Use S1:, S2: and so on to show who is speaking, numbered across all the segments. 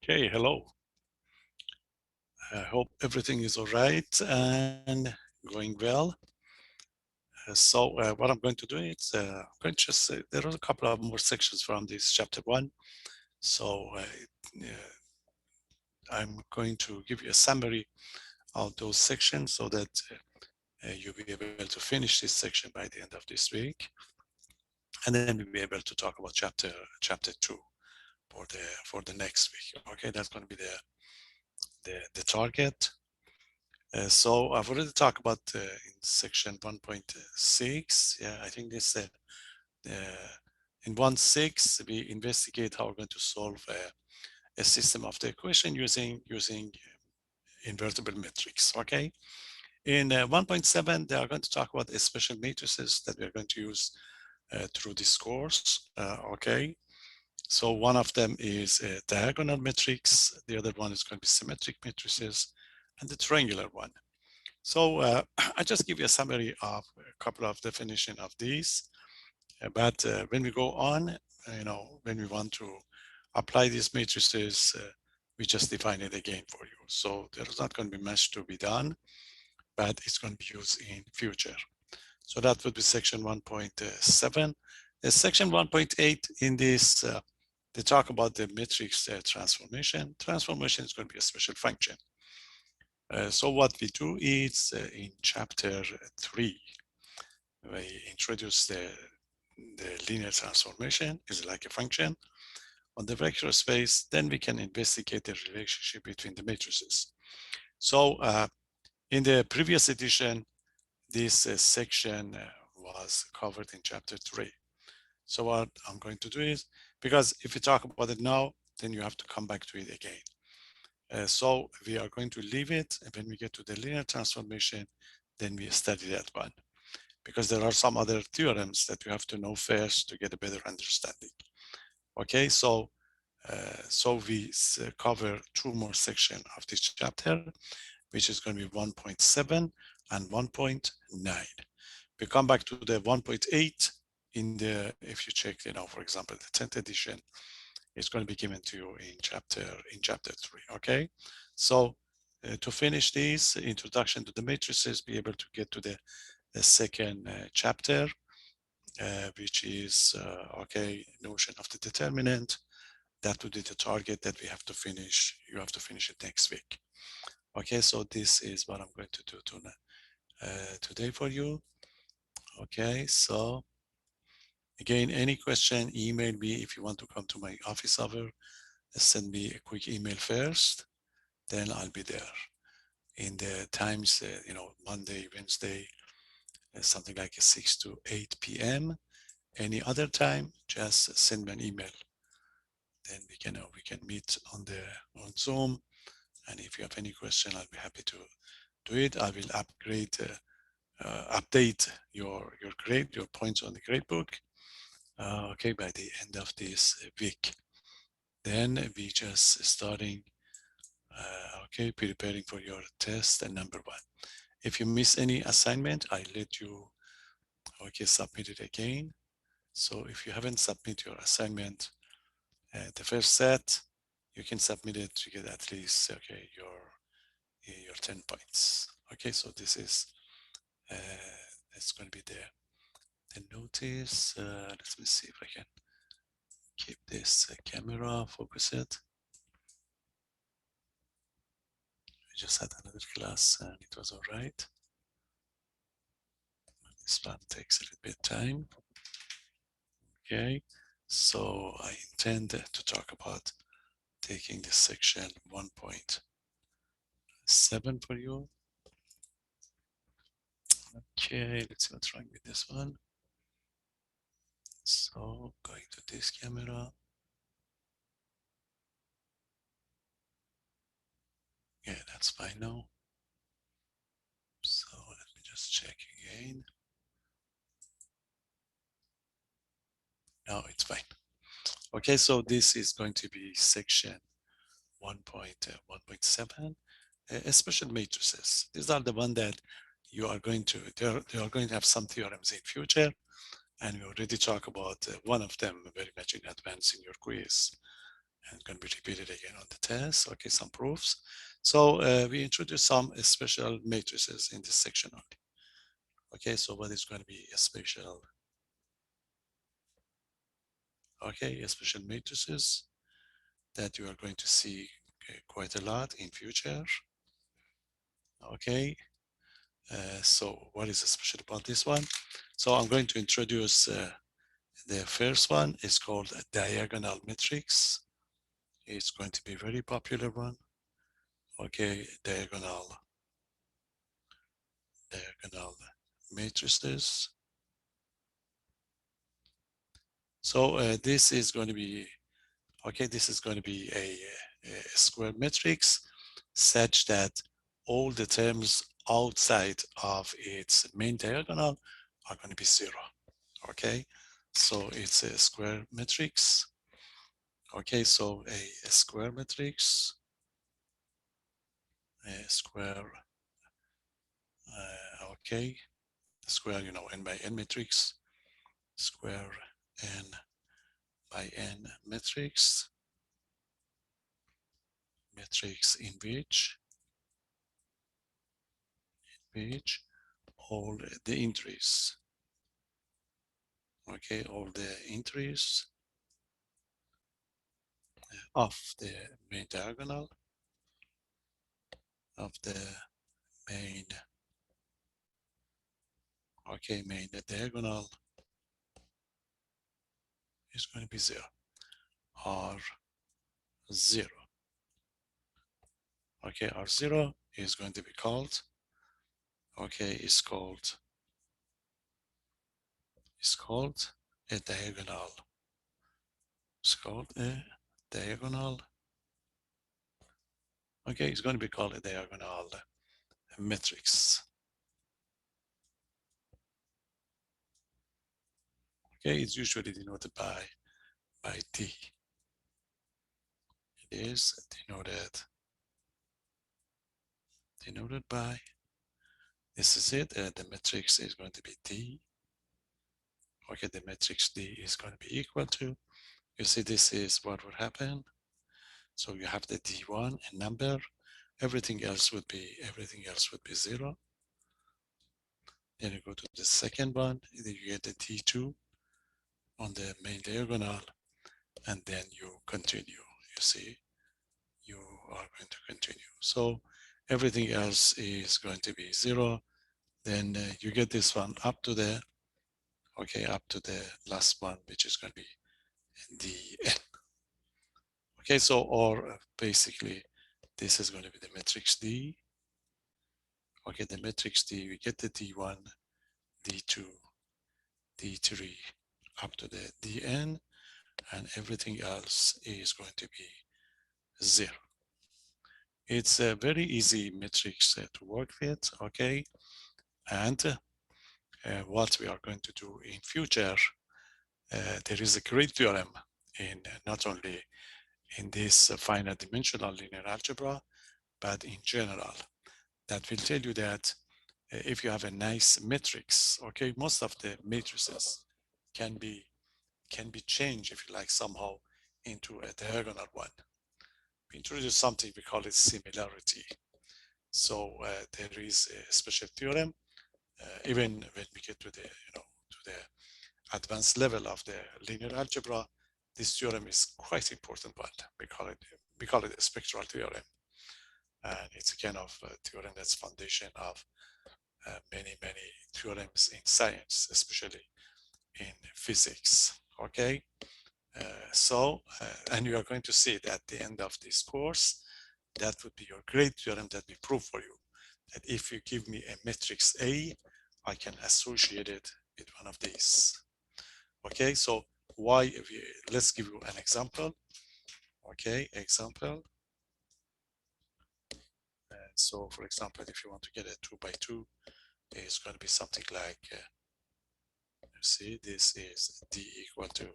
S1: Okay, hello. I hope everything is all right and going well. What I'm going to do is I'm going to just there are a couple of more sections from this chapter 1. So I'm going to give you a summary of those sections so that you'll be able to finish this section by the end of this week. And then we'll be able to talk about chapter 2 for the next week. Okay, that's going to be the target. So I've already talked about in section 1.6. Yeah, I think this in 1.6 we investigate how we're going to solve a system of the equation using invertible matrix. Okay. In 1.7 they are going to talk about special matrices that we are going to use through this course. Okay. So one of them is a diagonal matrix. The other one is going to be symmetric matrices, and the triangular one. So I just give you a summary of a couple of definition of these. But when we go on, when we want to apply these matrices, we just define it again for you. So there's not going to be much to be done, but it's going to be used in future. So that would be section 1.7. Section 1.8 in this, they talk about the matrix transformation. Transformation is going to be a special function. So what we do is in chapter 3, we introduce the linear transformation is like a function on the vector space. Then we can investigate the relationship between the matrices. So in the previous edition, this section was covered in chapter 3. So what I'm going to do is, because if you talk about it now, then you have to come back to it again. So we are going to leave it, and when we get to the linear transformation, then we study that one, because there are some other theorems that you have to know first to get a better understanding. Okay, so we cover 2 more sections of this chapter, which is going to be 1.7 and 1.9. We come back to the 1.8 in the, if you check, for example, the 10th edition, it's going to be given to you in chapter 3. Okay, so to finish this introduction to the matrices, be able to get to the second chapter, which is okay, notion of the determinant. That would be the target that we have to finish. You have to finish it next week. Okay, so this is what I'm going to do today for you. Okay, so again, any question, email me. If you want to come to my office hour, send me a quick email first, then I'll be there. In the times, Monday, Wednesday, something like 6 to 8 p.m. Any other time, just send me an email. Then we can meet on Zoom. And if you have any question, I'll be happy to do it. I will update your grade, your points on the gradebook. Okay, by the end of this week. Then we just starting, okay, preparing for your test and number 1. If you miss any assignment, I let you, okay, submit it again. So if you haven't submitted your assignment, the first set, you can submit it to get at least, okay, your 10 points. Okay, so this is, it's going to be the notice. Let me see if I can keep this camera, focus it. I just had another class and it was all right. This one takes a little bit of time. Okay, so I intend to talk about taking this section 1.7 for you. Okay, let's see what's wrong with this one. So going to this camera. Yeah, that's fine now. So let me just check again. No, it's fine. Okay, so this is going to be section 1.7, special matrices. These are the one that you are going to, they are going to have some theorems in future, and we already talked about one of them very much in advance in your quiz. and going to be repeated again on the test. Okay, some proofs. So we introduce some special matrices in this section only. Okay, so what is going to be a special? Okay, a special matrices that you are going to see quite a lot in future. Okay, so what is special about this one? So I'm going to introduce the first one is called a diagonal matrix. It's going to be a very popular one. Okay, diagonal matrices. So this is going to be, okay, this is going to be a square matrix such that all the terms outside of its main diagonal are going to be zero. Okay, so it's a square matrix. Okay, so a square matrix, a square, okay, square, you know, n by n matrix, square n by n matrix, in which all the entries, okay, all the entries of the main diagonal of the main, okay, main diagonal is going to be zero, or zero. Okay, R0 is going to be called, okay, it's called a diagonal. It's called a diagonal. Okay, it's going to be called a diagonal matrix. Okay, it's usually denoted by D. It is denoted by, this is it, the matrix is going to be D. Okay, the matrix D is going to be equal to, you see this is what would happen. So you have the D1 and number, everything else would be zero. Then you go to the second one, then you get the D2 on the main diagonal, and then you continue. You see, you are going to continue. So everything else is going to be zero. Then you get this one up to the, okay, up to the last one, which is going to be the n. Okay, so or basically this is going to be the matrix D. Okay, the matrix D, we get the D1, D2, D3 up to the Dn, and everything else is going to be zero. It's a very easy matrix to work with, okay? And what we are going to do in future, there is a great theorem in not only in this finite dimensional linear algebra, but in general, that will tell you that if you have a nice matrix, okay, most of the matrices can be changed, if you like, somehow into a diagonal one. We introduce something, we call it similarity. So there is a special theorem, even when we get to the, to the advanced level of the linear algebra, this theorem is quite important one. We call it a spectral theorem. And it's a kind of theorem that's foundation of many theorems in science, especially in physics, okay? And you are going to see it at the end of this course. That would be your great theorem that we prove for you. That if you give me a matrix A, I can associate it with one of these. Okay, so let's give you an example. Okay, example. So for example, if you want to get a 2 by 2, it's going to be something like, you see, this is D equal to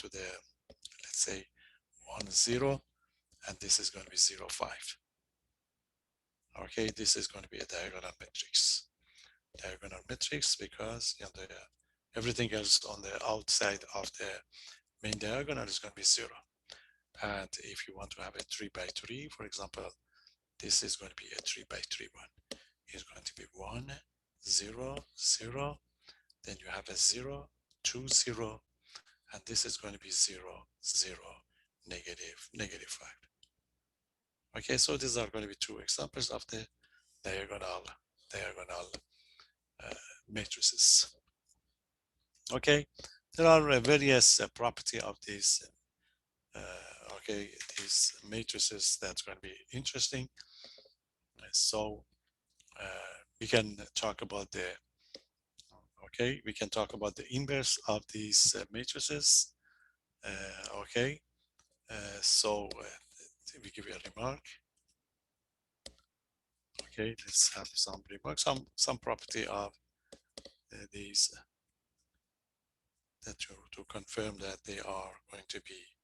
S1: the, let's say 1, 0, and this is going to be 0, 5. Okay, this is going to be a diagonal matrix. Diagonal matrix because everything else on the outside of the main diagonal is going to be 0. And if you want to have a 3 by 3, for example, this is going to be a 3 by 3 one. It's going to be 1, 0, 0. Then you have a 0, 2, 0. And this is going to be 0, 0, negative, negative 5. Okay, so these are going to be two examples of the diagonal matrices. Okay, there are various property of these okay, these matrices that's going to be interesting. So we can talk about the we can talk about the inverse of these matrices. Okay, so we give you a remark. Okay, let's have some remarks, some property of these that to confirm that they are going to be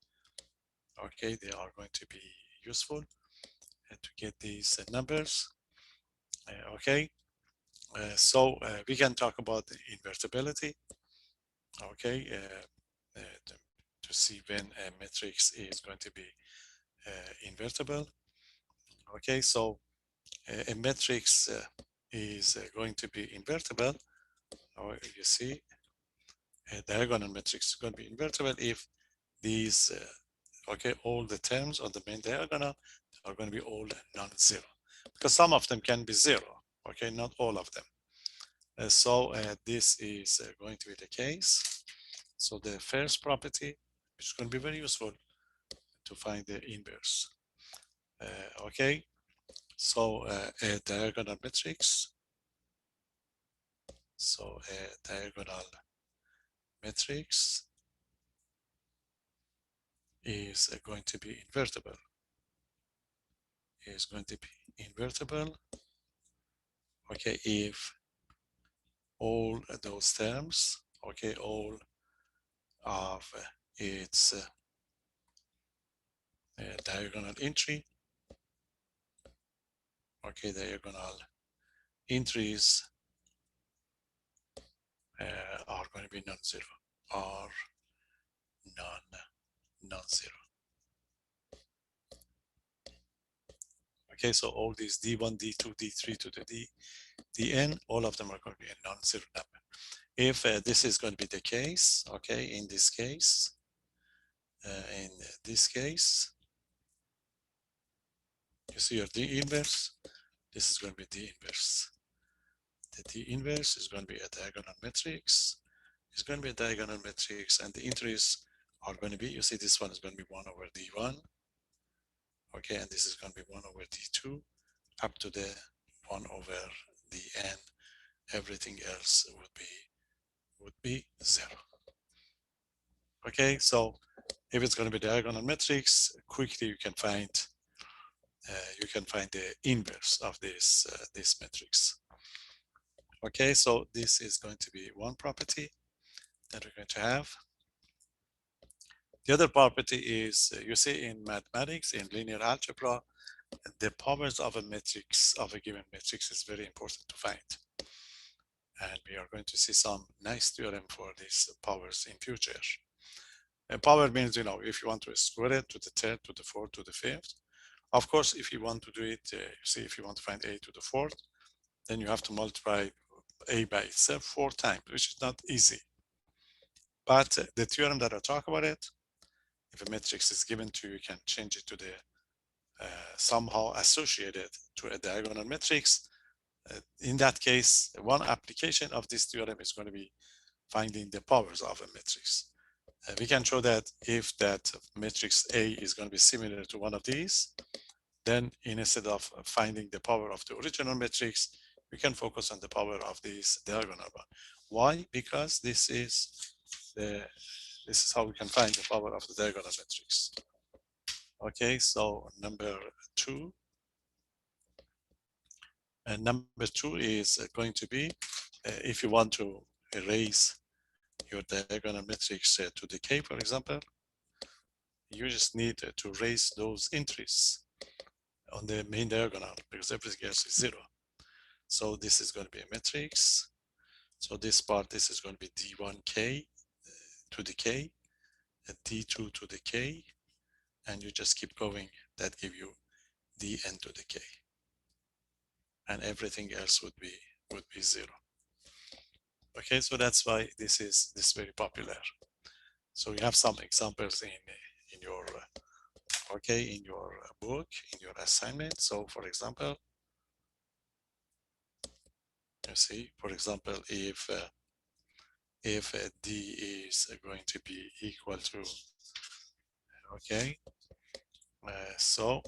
S1: they are going to be useful to get these numbers. Okay, so we can talk about the invertibility. Okay, to see when a matrix is going to be invertible. Okay, so a matrix is going to be invertible, or you see a diagonal matrix is going to be invertible if these all the terms on the main diagonal are going to be all non-zero, because some of them can be 0, okay, not all of them. So this is going to be the case. So the first property, which is going to be very useful to find the inverse. Okay, so a diagonal matrix. So a diagonal matrix is going to be invertible. Is going to be invertible. Okay, if all those terms, okay, all of its diagonal entry, okay, diagonal entries are going to be non-zero, are non-zero. Okay, so all these D1, D2, D3 to the Dn, all of them are going to be a non-zero number. If this is going to be the case, okay, in this case, you see your D inverse, this is going to be D inverse. The D inverse is going to be a diagonal matrix. It's going to be a diagonal matrix, and the entries are going to be, you see this one is going to be 1 over D1, okay, and this is going to be 1 over D2 up to the 1 over Dn. Everything else would be 0. Okay, so if it's going to be diagonal matrix, quickly you can find the inverse of this this matrix. Okay, so this is going to be one property that we're going to have. The other property is, you see in mathematics, in linear algebra, the powers of a matrix, of a given matrix, is very important to find. And we are going to see some nice theorem for these powers in future. A power means, if you want to square it to the third, to the fourth, to the fifth. Of course, if you want to do it, see, if you want to find a to the fourth, then you have to multiply a by itself 4 times, which is not easy. But the theorem that I talk about it, if a matrix is given to you, you can change it to the somehow associated to a diagonal matrix. In that case, one application of this theorem is going to be finding the powers of a matrix. We can show that if that matrix A is going to be similar to one of these, then instead of finding the power of the original matrix, we can focus on the power of this diagonal one. Why? Because this is how we can find the power of the diagonal matrix. Okay, so number 2. And number 2 is going to be, if you want to erase your diagonal matrix to decay, for example, you just need to erase those entries on the main diagonal, because everything else is 0. So this is going to be a matrix. So this part, this is going to be D1k to decay. d2 to the k, and you just keep going. That give you dn to the k, and everything else would be 0. Okay, so that's why this is very popular. So you have some examples in your okay, in your book, in your assignment. So for example, you see, for example, if d is going to be equal to, okay, so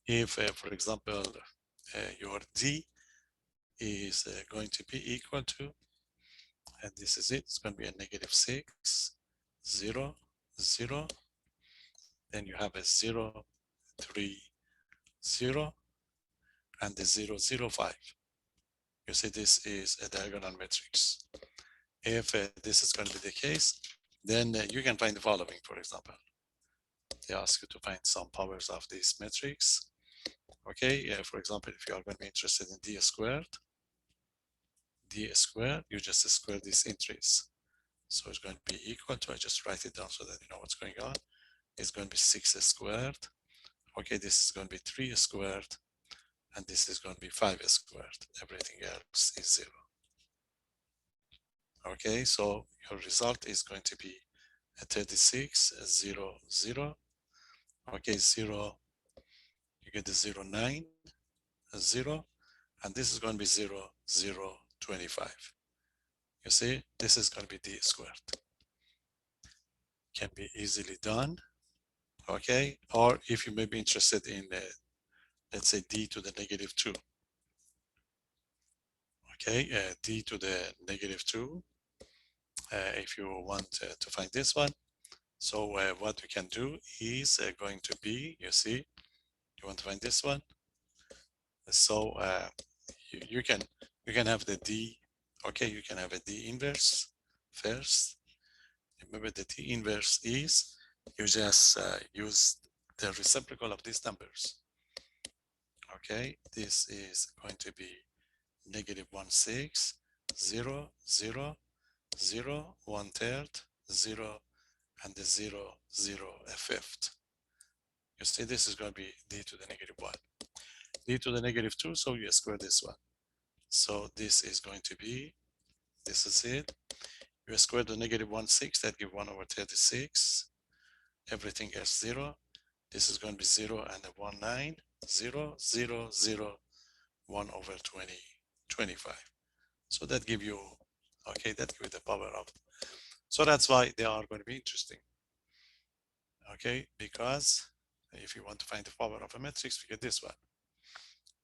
S1: if for example your d is going to be equal to, and this is it, it's going to be a -6, 0, 0, then you have a 0, 3, 0, and the 0, 0, 5. You see, this is a diagonal matrix. If this is going to be the case, then you can find the following. For example, they ask you to find some powers of this matrix. Okay, for example, if you are going to be interested in d squared, you just square these entries. So it's going to be equal to, I just write it down so that you know what's going on. It's going to be 6 squared. Okay, this is going to be 3 squared, and this is going to be 5 squared. Everything else is 0. Okay, so your result is going to be 36, 0, 0. Okay, 0, you get the 0, 9, 0, and this is going to be 0, 0, 25. You see, this is going to be d squared. Can be easily done. Okay, or if you may be interested in, let's say, d to the -2. Okay, d to the -2, if you want to find this one. So what we can do is going to be, you see, you want to find this one. So you can have the d, okay, you can have a d inverse first. Remember the d inverse is, you just use the reciprocal of these numbers. Okay, this is going to be -1, 6, 0, 0, 0, 1/3, 0, and the 0, 0, a fifth. You see, this is going to be d to the -1, d to the -2, so you square this one. So this is going to be, this is it. You square the -1, 6, that give 1/36. Everything else 0. This is going to be 0 and a 1, 9, 0, 0, 0, 1/20, 25. So that give you, okay, that give you the power of. So that's why they are going to be interesting. Okay, because if you want to find the power of a matrix, we get this one.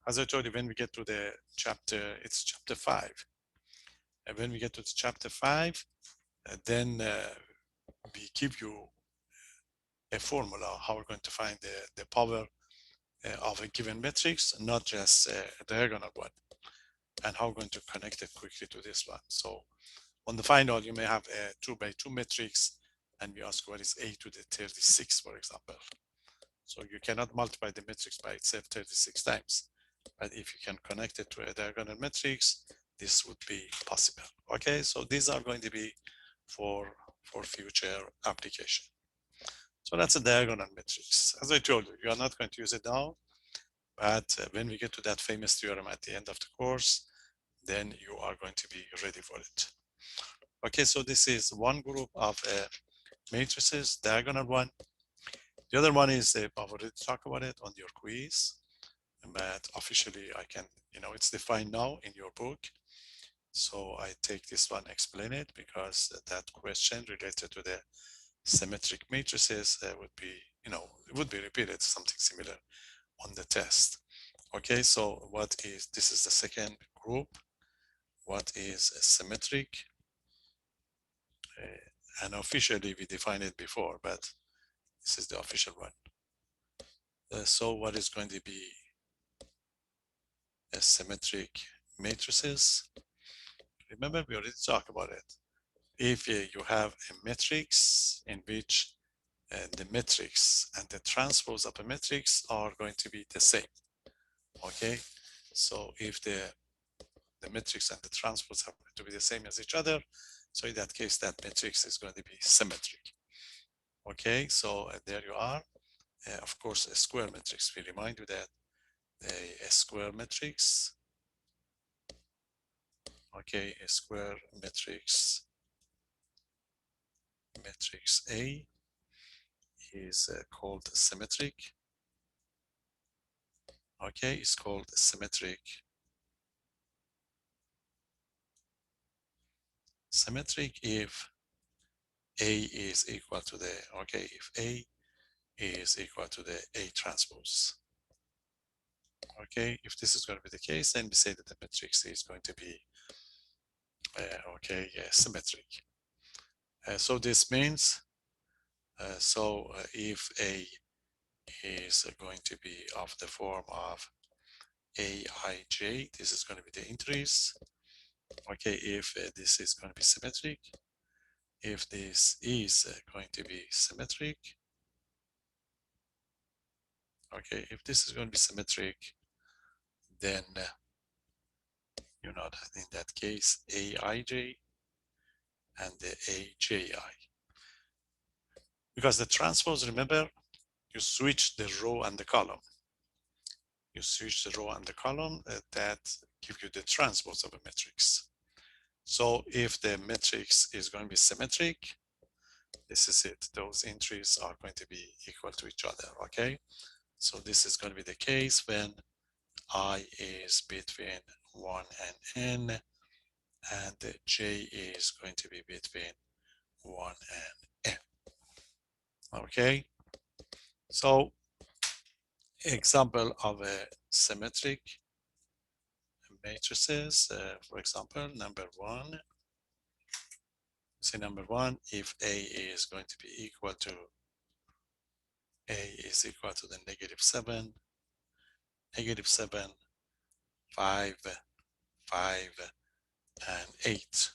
S1: As I told you, when we get to the chapter, it's chapter 5. And when we get to the chapter 5, then we give you a formula how we're going to find the power of a given matrix, not just a diagonal one, and how we're going to connect it quickly to this one. So on the final, you may have a 2 by 2 matrix, and we ask what is a to the 36, for example. So you cannot multiply the matrix by itself 36 times. But if you can connect it to a diagonal matrix, this would be possible. Okay, so these are going to be for future application. So that's a diagonal matrix. As I told you, you are not going to use it now, but when we get to that famous theorem at the end of the course, then you are going to be ready for it. Okay, so this is one group of matrices, diagonal one. The other one is, I've already talked about it on your quiz, but officially I can, you know, it's defined now in your book. So I take this one, explain it, because that question related to the symmetric matrices would be, you know, it would be repeated, something similar on the test. Okay, so what is, this is the second group. What is symmetric? And officially we defined it before, but this is the official one. So what is going to be a symmetric matrices? Remember, we already talked about it. If you have a matrix in which the matrix and the transpose of a matrix are going to be the same. Okay, so if the matrix and the transpose have to be the same as each other, so in that case, that matrix is going to be symmetric. Okay, so there you are. Of course, a square matrix. We remind you that a square matrix, okay, a square matrix A is called symmetric. Okay, it's called symmetric. Symmetric if A is equal to the, okay, if A is equal to the A transpose. Okay, if this is going to be the case, then we say that the matrix is going to be, okay, symmetric. So this means, if A is going to be of the form of Aij, this is going to be the entries. Okay, if this is going to be symmetric, if this is going to be symmetric, okay, if this is going to be symmetric, then you know that in that case Aij and the Aji. Because the transpose, remember, you switch the row and the column. You switch the row and the column, that give you the transpose of a matrix. So if the matrix is going to be symmetric, this is it. Those entries are going to be equal to each other, okay? So this is going to be the case when I is between 1 and n, and j is going to be between 1 and n. Okay, so example of a symmetric matrices, for example, number 1. Say number 1, if A is going to be equal to, A is equal to the -7, -7, 5, 5, and 8.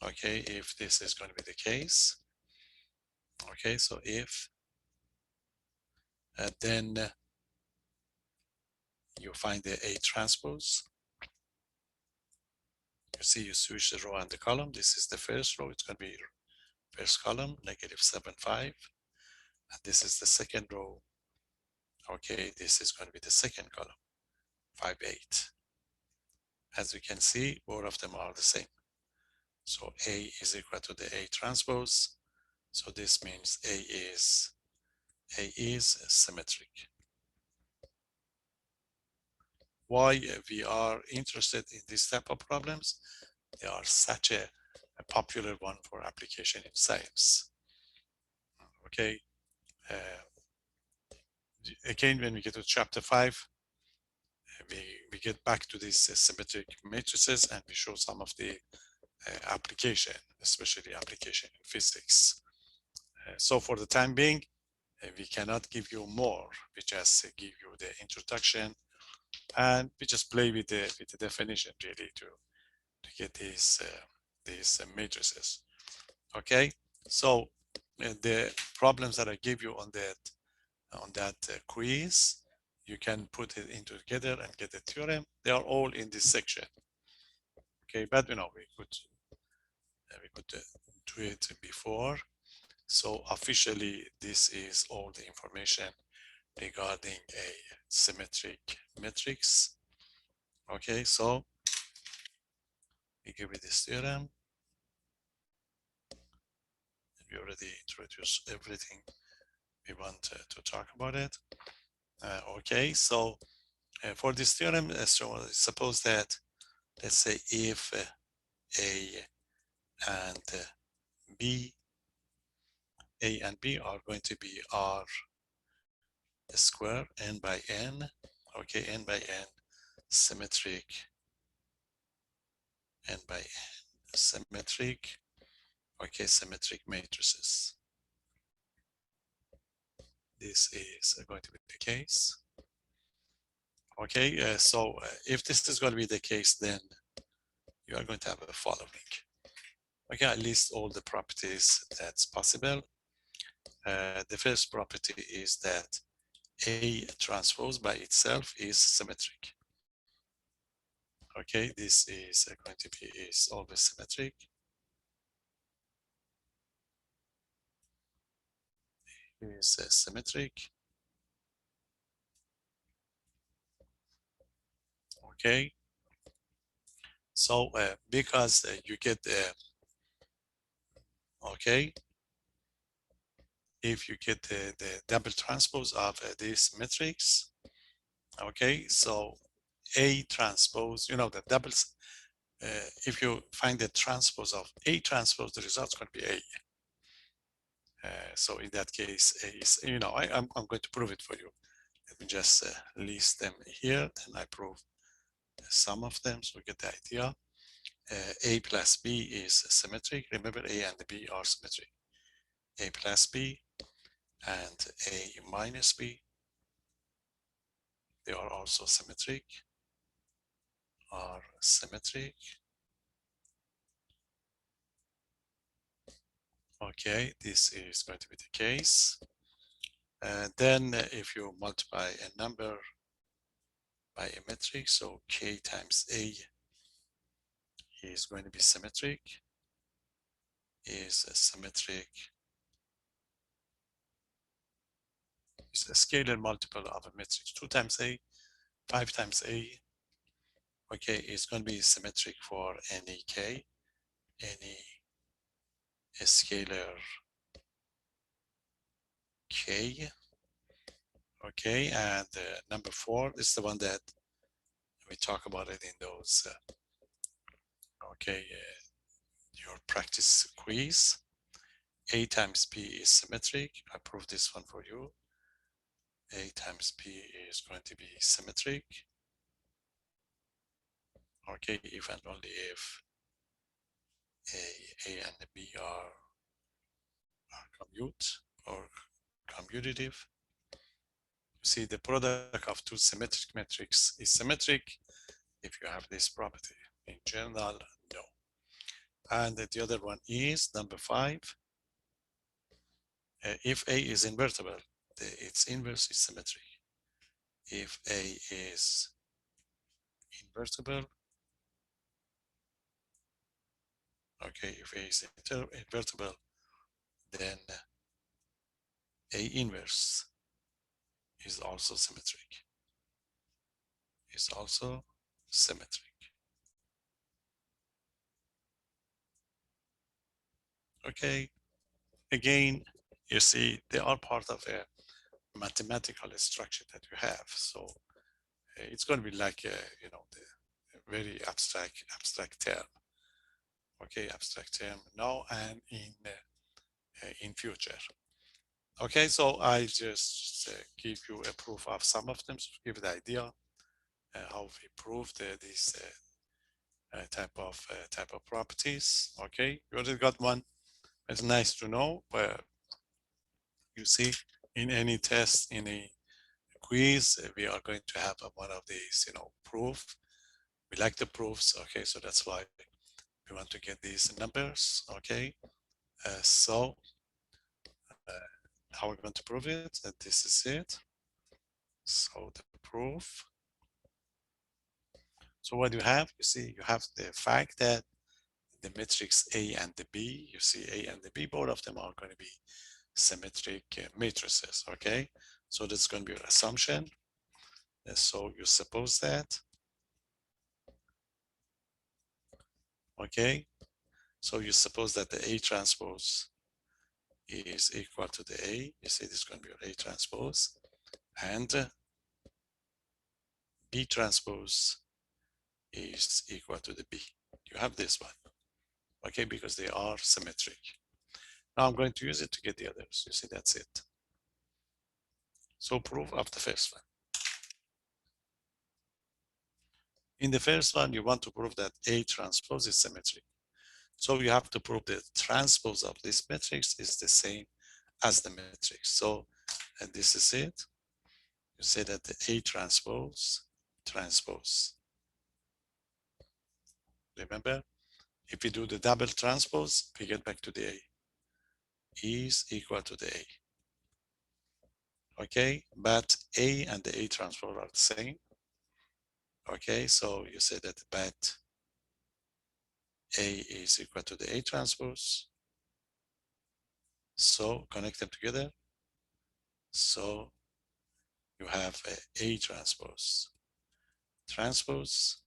S1: Okay, if this is going to be the case, okay, so if, then you find the A transpose. You see, you switch the row and the column. This is the first row, it's going to be first column, -7, 5. And this is the second row. Okay, this is going to be the second column, 5, 8. As we can see, both of them are the same. So A is equal to the A transpose. So this means A is symmetric. Why we are interested in this type of problems? They are such a popular one for application in science. Okay. Again, when we get to chapter 5, we get back to these symmetric matrices and we show some of the application, especially application in physics. So for the time being, we cannot give you more. We just give you the introduction and we just play with the definition really to get these matrices. Okay, so the problems that I gave you on that quiz, you can put it into together and get the theorem. They are all in this section. Okay, but you know we could do it before. So officially, this is all the information regarding a symmetric matrix. Okay, so we give it this theorem. We already introduced everything we want to talk about it. Okay, so for this theorem, so suppose that, let's say if A and B, A and B are going to be R square, n by n, okay, n by n, symmetric, n by n, symmetric, okay, symmetric matrices. This is going to be the case. Okay, so if this is going to be the case, then you are going to have the following. Okay, I list all the properties that's possible. The first property is that A transpose by itself is symmetric. Okay, this is going to be is always symmetric. is symmetric. Okay, so because you get okay, if you get the double transpose of these matrix, okay, so A transpose, you know, the doubles, if you find the transpose of A transpose, the result's going to be A. So in that case, A is, you know, I'm going to prove it for you. Let me just list them here, then I prove some of them, so we get the idea. A plus B is symmetric. Remember, A and B are symmetric. A plus B and A minus B, they are also symmetric, are symmetric. Okay, this is going to be the case. Then if you multiply a number by a metric, so K times A is going to be symmetric, is a symmetric, is a scalar multiple of a matrix. 2 times A, 5 times A, okay, is going to be symmetric for any K, any scalar K, okay, and number 4 is the one that we talk about it in those, okay, your practice quiz. A times B is symmetric. I proved this one for you. A times B is going to be symmetric. Okay, if and only if A and B are commute or commutative. You see, the product of two symmetric metrics is symmetric if you have this property. In general, no. And the other one is number 5. If A is invertible, its inverse is symmetric. If A is invertible, okay, if A is invertible, then A inverse is also symmetric. Is also symmetric. Okay, again, you see, they are part of a mathematical structure that you have. So it's going to be like, you know, the very abstract term. Okay, abstract term now and in future. Okay, so I just give you a proof of some of them to give you the idea how we proved these type of properties. Okay, you already got one. It's nice to know, but you see, in any test, in a quiz, we are going to have one of these, you know, proof. We like the proofs. Okay, so that's why we want to get these numbers. Okay, so how we're going to prove it? That this is it. So the proof. So what you have? You see, you have the fact that the matrix A and the B, you see A and the B, both of them are going to be symmetric matrices, okay? So that's going to be your assumption. So you suppose that, okay? So you suppose that the A transpose is equal to the A. You see this is going to be your A transpose, and B transpose is equal to the B. You have this one, okay? Because they are symmetric. Now I'm going to use it to get the others. You see, that's it. So proof of the first one. In the first one, you want to prove that A transpose is symmetric. So you have to prove the transpose of this matrix is the same as the matrix. So, and this is it. You say that the A transpose. Remember, if we do the double transpose, we get back to the A. Is equal to the A. Okay, but A and the A transpose are the same. Okay, so you say that but A is equal to the A transpose. So connect them together. So you have A transpose. Transpose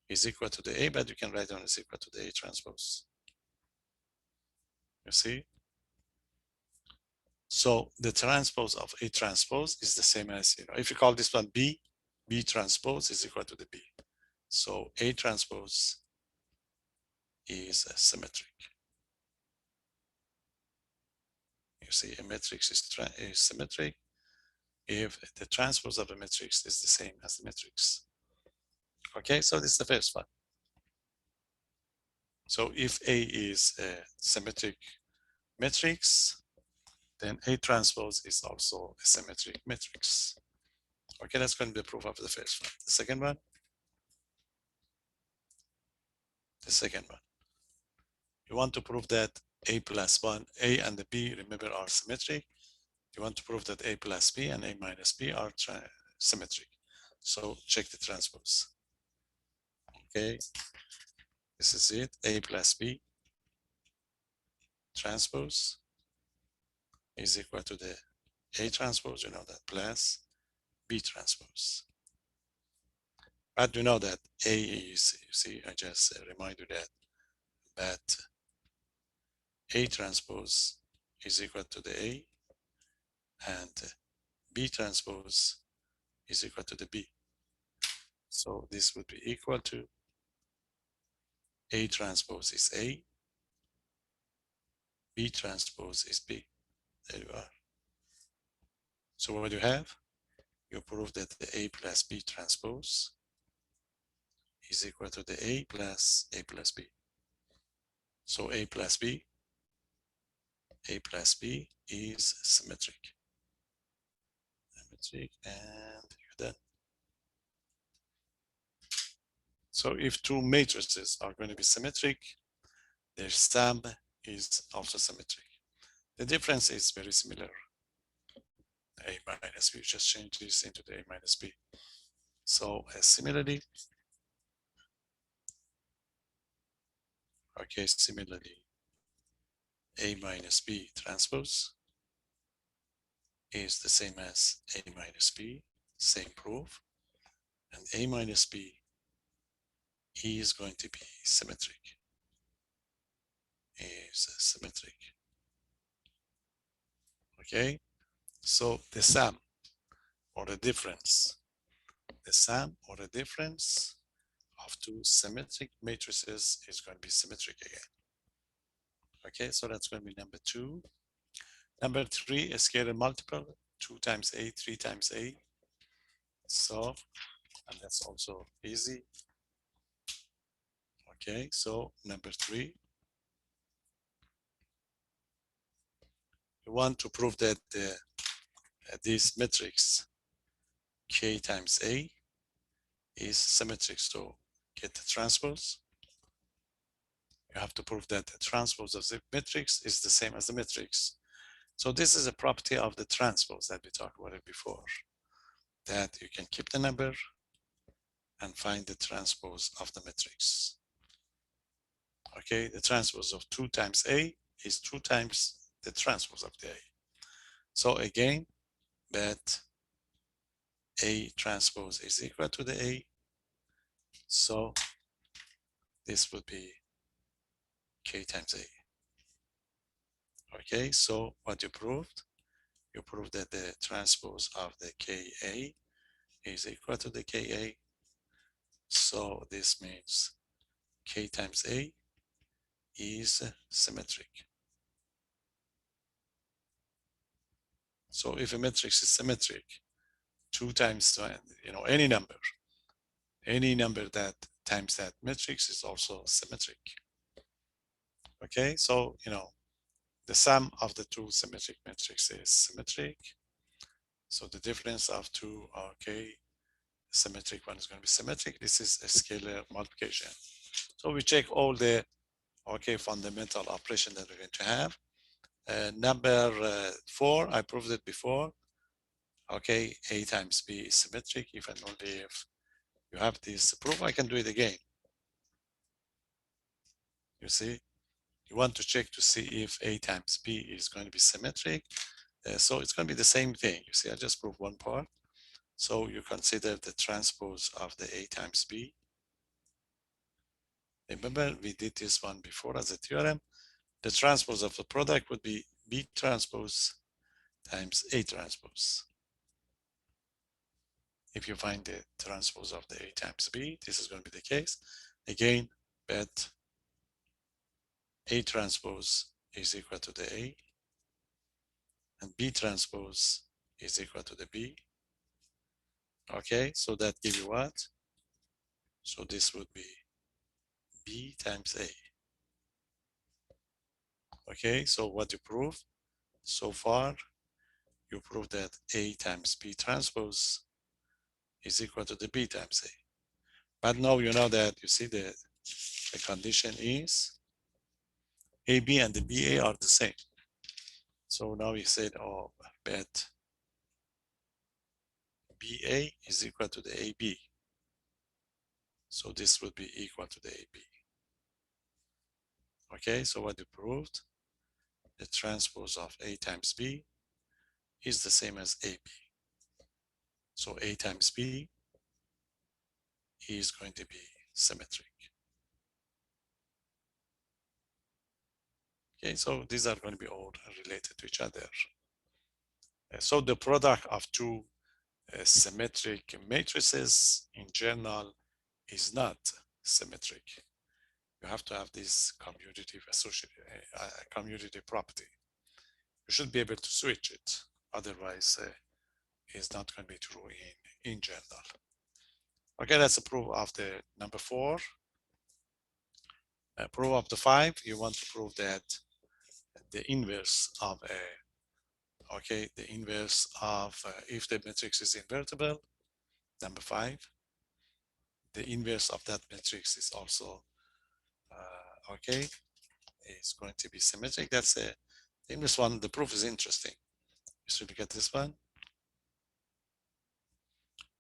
S1: is equal to the A, but you can write down is equal to the A transpose. You see? So the transpose of A transpose is the same as, if you call this one B, B transpose is equal to the B. So A transpose is symmetric. You see, a matrix is symmetric if the transpose of a matrix is the same as the matrix. Okay, so this is the first one. So if A is a symmetric matrix, then A transpose is also a symmetric matrix. Okay, that's going to be the proof of the first one. The second one. You want to prove that A plus 1, A and the B, remember, are symmetric. You want to prove that A plus B and A minus B are symmetric. So check the transpose. Okay, this is it. A plus B transpose is equal to the A transpose, you know that, plus B transpose. But you know that A is, you see, I just remind you that A transpose is equal to the A and B transpose is equal to the B. So this would be equal to A transpose is A, B transpose is B. There you are. So what do you have? You prove that the A plus B transpose is equal to the A plus B. So A plus B is symmetric. And you're done. So if two matrices are going to be symmetric, their sum is also symmetric. The difference is very similar. A minus B, just change this into the A minus B. So similarly, A minus B transpose is the same as A minus B, same proof, and A minus B is going to be symmetric. Okay, so the sum or the difference of two symmetric matrices is going to be symmetric again. Okay, so that's going to be number 2. Number 3, a scalar multiple, 2 times A, 3 times A. So, and that's also easy. Okay, so number 3, you want to prove that this matrix K times A is symmetric. So get the transpose. You have to prove that the transpose of the matrix is the same as the matrix. So this is a property of the transpose that we talked about it before, that you can keep the number and find the transpose of the matrix. Okay, the transpose of 2 times A is 2 times the transpose of the A. So again, that A transpose is equal to the A. So this would be K times A. Okay, so what you proved? You proved that the transpose of the KA is equal to the KA. So this means K times A is symmetric. So if a matrix is symmetric, 2 times, any number that times that matrix is also symmetric. Okay, so, the sum of the two symmetric matrices is symmetric. So the difference of two, okay, symmetric one is going to be symmetric. This is a scalar multiplication. So we check all the, fundamental operation that we're going to have. Number 4, I proved it before. Okay, A times B is symmetric if and only if you have this proof. I can do it again. You see, you want to check to see if A times B is going to be symmetric. So it's going to be the same thing. You see, I just proved one part. So you consider the transpose of the A times B. Remember, we did this one before as a theorem. The transpose of the product would be B transpose times A transpose. If you find the transpose of the A times B, this is going to be the case. Again, bet A transpose is equal to the A, and B transpose is equal to the B. Okay, so that gives you what? So this would be B times A. Okay, so what you prove? So far, you prove that A times B transpose is equal to the B times A. But now you know that, you see the condition is AB and the BA are the same. So now we said, oh, bet BA is equal to the AB. So this would be equal to the AB. Okay, so what you proved? The transpose of A times B is the same as AB. So A times B is going to be symmetric. Okay, so these are going to be all related to each other. So the product of two symmetric matrices in general is not symmetric. You have to have this commutative commutative property. You should be able to switch it. Otherwise, it's not going to be true in general. Okay, that's a proof of the number 4. Proof of the 5, you want to prove that the inverse of a, okay, the inverse of, if the matrix is invertible, number 5, the inverse of that matrix is also, okay, is going to be symmetric. That's the inverse one. The proof is interesting. You should look at this one.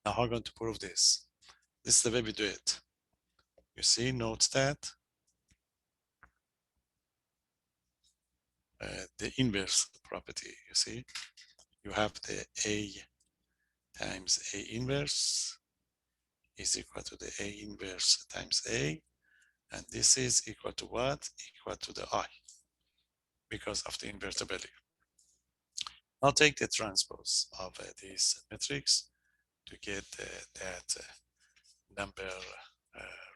S1: Now, how are we going to prove this? This is the way we do it. You see, note that the inverse property, you see, you have the A times A inverse is equal to the A inverse times A, and this is equal to what? Equal to the I, because of the invertibility. Now take the transpose of this matrix to get that number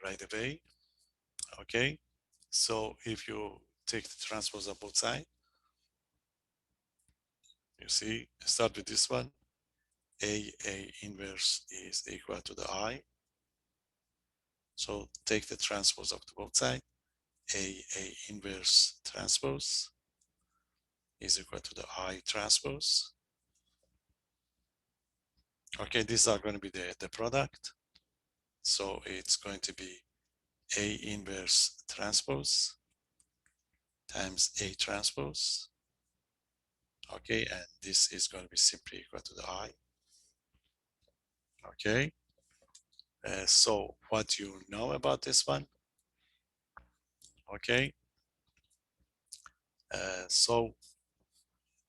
S1: right away. Okay, so if you take the transpose of both sides, you see, start with this one. A inverse is equal to the I. So take the transpose of the both sides. A inverse transpose is equal to the I transpose. Okay, these are going to be the product. So it's going to be A inverse transpose times A transpose. Okay, and this is going to be simply equal to the I. Okay, so what you know about this one? Okay, so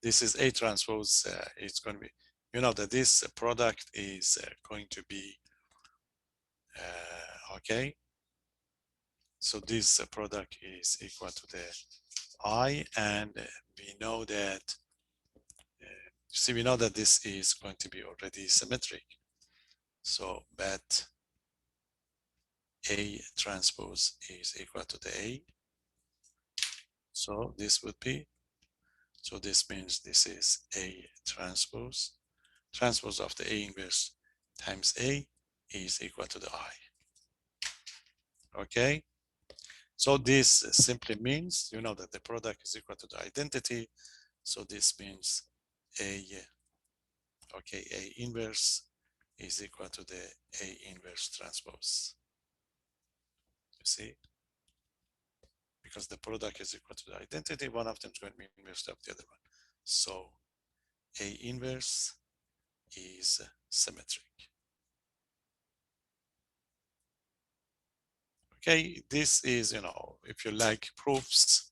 S1: this is A transpose. It's going to be, you know that this product is going to be, okay, so this product is equal to the I, and we know that, see, we know that this is going to be already symmetric. So bet A transpose is equal to the A. So this would be, so this means this is A transpose of the A inverse times A is equal to the I. Okay, so this simply means, you know, that the product is equal to the identity. So this means A, okay, A inverse is equal to the A inverse transpose. You see, because the product is equal to the identity, one of them is going to be inverse of the other one. So A inverse is symmetric. Okay, this is, you know, if you like proofs,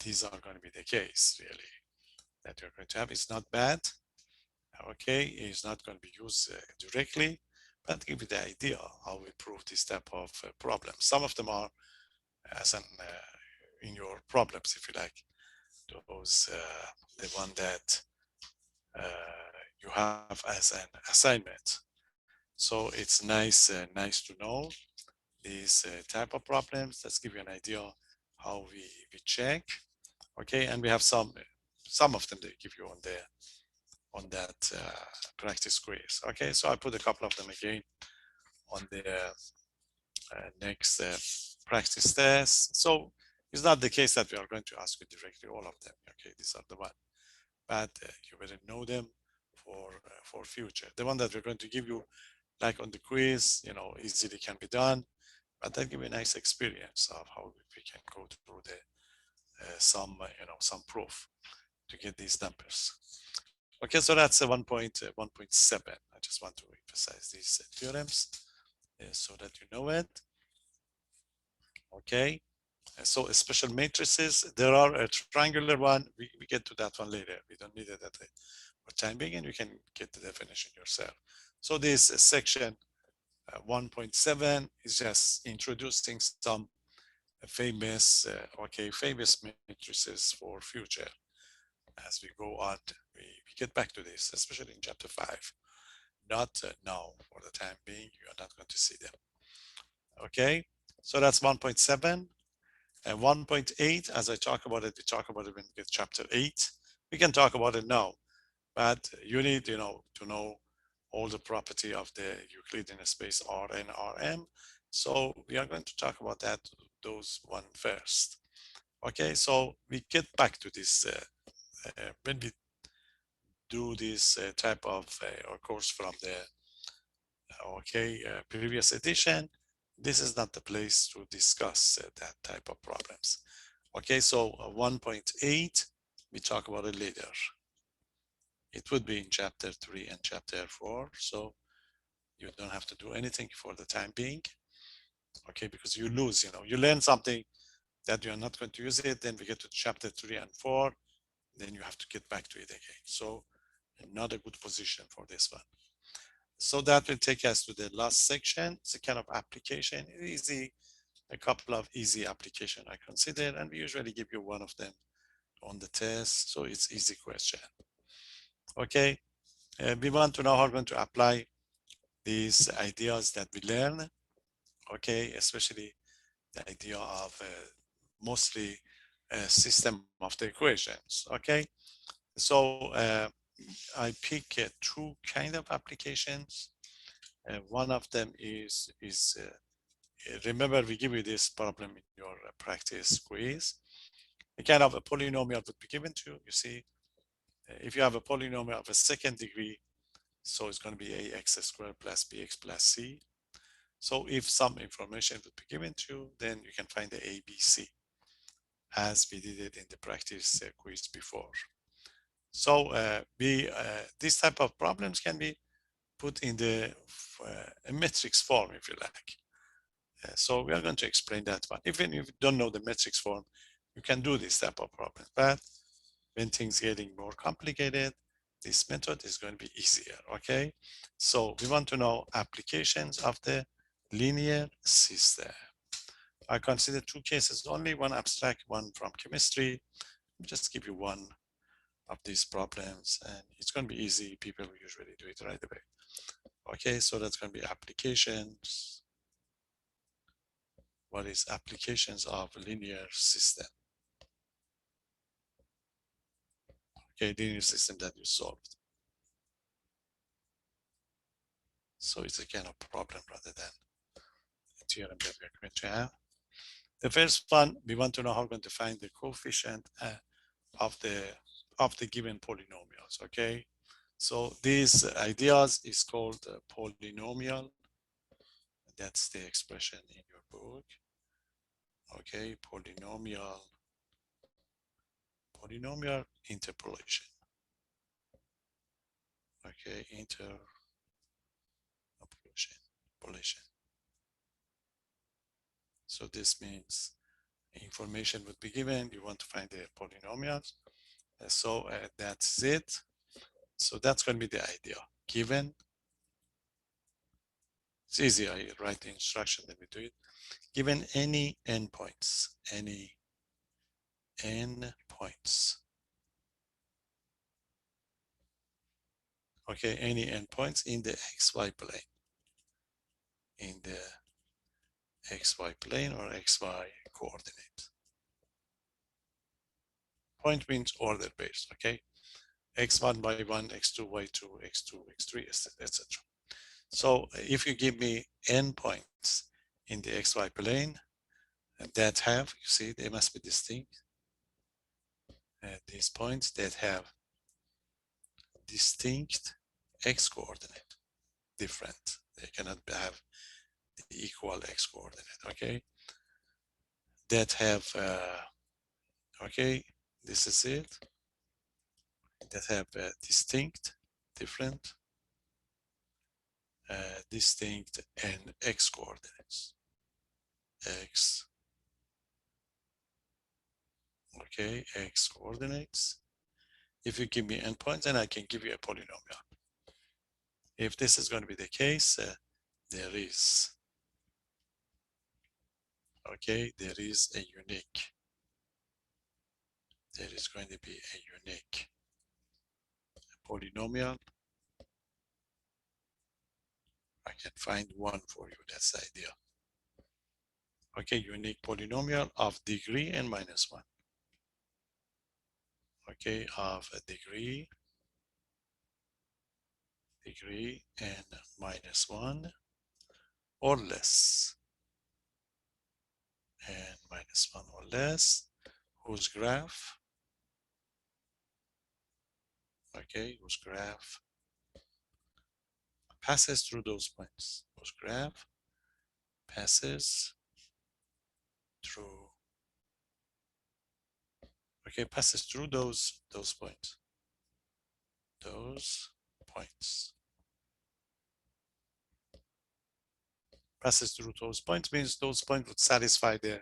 S1: these are going to be the case, really. that you're going to have. It's not bad. Okay, it's not going to be used directly, but give you the idea how we prove this type of problems. Some of them are as an in your problems, if you like, those the one that you have as an assignment. So it's nice to know these type of problems. Let's give you an idea how we check. Okay, and we have some of them they give you on that practice quiz. Okay, so I put a couple of them again on the next practice test. So it's not the case that we are going to ask you directly all of them. Okay, these are the one, but you better know them for future. The one that we're going to give you, like on the quiz, you know, easily can be done, but that give you a nice experience of how we can go through the some you know, some proof to get these numbers. Okay, so that's a 1.7. I just want to emphasize these theorems so that you know it. Okay, so special matrices, there are a triangular one. We get to that one later. We don't need it at the time being, and you can get the definition yourself. So this section 1.7 is just introducing some famous, famous matrices for future. As we go on, we get back to this, especially in chapter 5. Not now, for the time being, you are not going to see them. Okay, so that's 1.7. And 1.8, as I talk about it, we talk about it when we get chapter 8. We can talk about it now, but you need, you know, to know all the property of the Euclidean space Rn, Rm. So we are going to talk about that, those one first. Okay, so we get back to this when we do this type of or course from the previous edition. This is not the place to discuss that type of problems. Okay, so 1.8, we talk about it later. It would be in chapter 3 and chapter 4, so you don't have to do anything for the time being. Okay, because you lose, you know, you learn something that you're not going to use it, then we get to chapter 3 and 4, then you have to get back to it again. So not a good position for this one. So that will take us to the last section. It's a kind of application, easy, a couple of easy application I consider, and we usually give you one of them on the test, so it's easy question. Okay, we want to know how we're going to apply these ideas that we learn. Okay, especially the idea of mostly a system of the equations. Okay, so I pick two kind of applications. One of them is remember we give you this problem in your practice quiz. A kind of a polynomial would be given to you. You see, if you have a polynomial of a second degree, so it's going to be ax squared plus bx plus c. So if some information would be given to you, then you can find the ABC as we did it in the practice quiz before. So this type of problems can be put in the matrix form, if you like. So we are going to explain that one. Even if you don't know the matrix form, you can do this type of problem. But when things getting more complicated, this method is going to be easier, okay? So we want to know applications of the linear system. I consider two cases only, one abstract, one from chemistry. Just give you one of these problems and it's going to be easy. People usually do it right away. Okay, so that's going to be applications. What is applications of linear system? Okay, linear system that you solved. So it's a kind of problem rather than a theorem that we're going to have. The first one, we want to know how we're going to find the coefficient of the given polynomials. Okay, so these ideas is called polynomial. That's the expression in your book. Okay, polynomial interpolation. Okay, interpolation. So this means information would be given. You want to find the polynomials, So that's it. So that's going to be the idea. Given, it's easier. You write the instruction, then we do it. Given any endpoints, any endpoints. Okay, any endpoints in the XY plane. In the XY plane or XY coordinate. Point means order based, okay? X1 by 1, X2 by 2, X2, X3, etc. So if you give me n points in the XY plane that have, you see, they must be distinct. These points that have distinct X coordinate, different. They cannot have the equal X coordinate, okay? That have, okay, this is it. That have distinct, different, distinct and X coordinates. X, okay, X coordinates. If you give me endpoints, then I can give you a polynomial. If this is going to be the case, there is, okay, there is a unique, there is going to be a unique polynomial. I can find one for you, that's the idea. Okay, unique polynomial of degree n minus 1. Okay, of a degree n minus 1 or less. N minus 1 or less, whose graph, okay, whose graph passes through those points. Whose graph passes through, okay, passes through those points. Those points. Passes through those points means those points would satisfy the,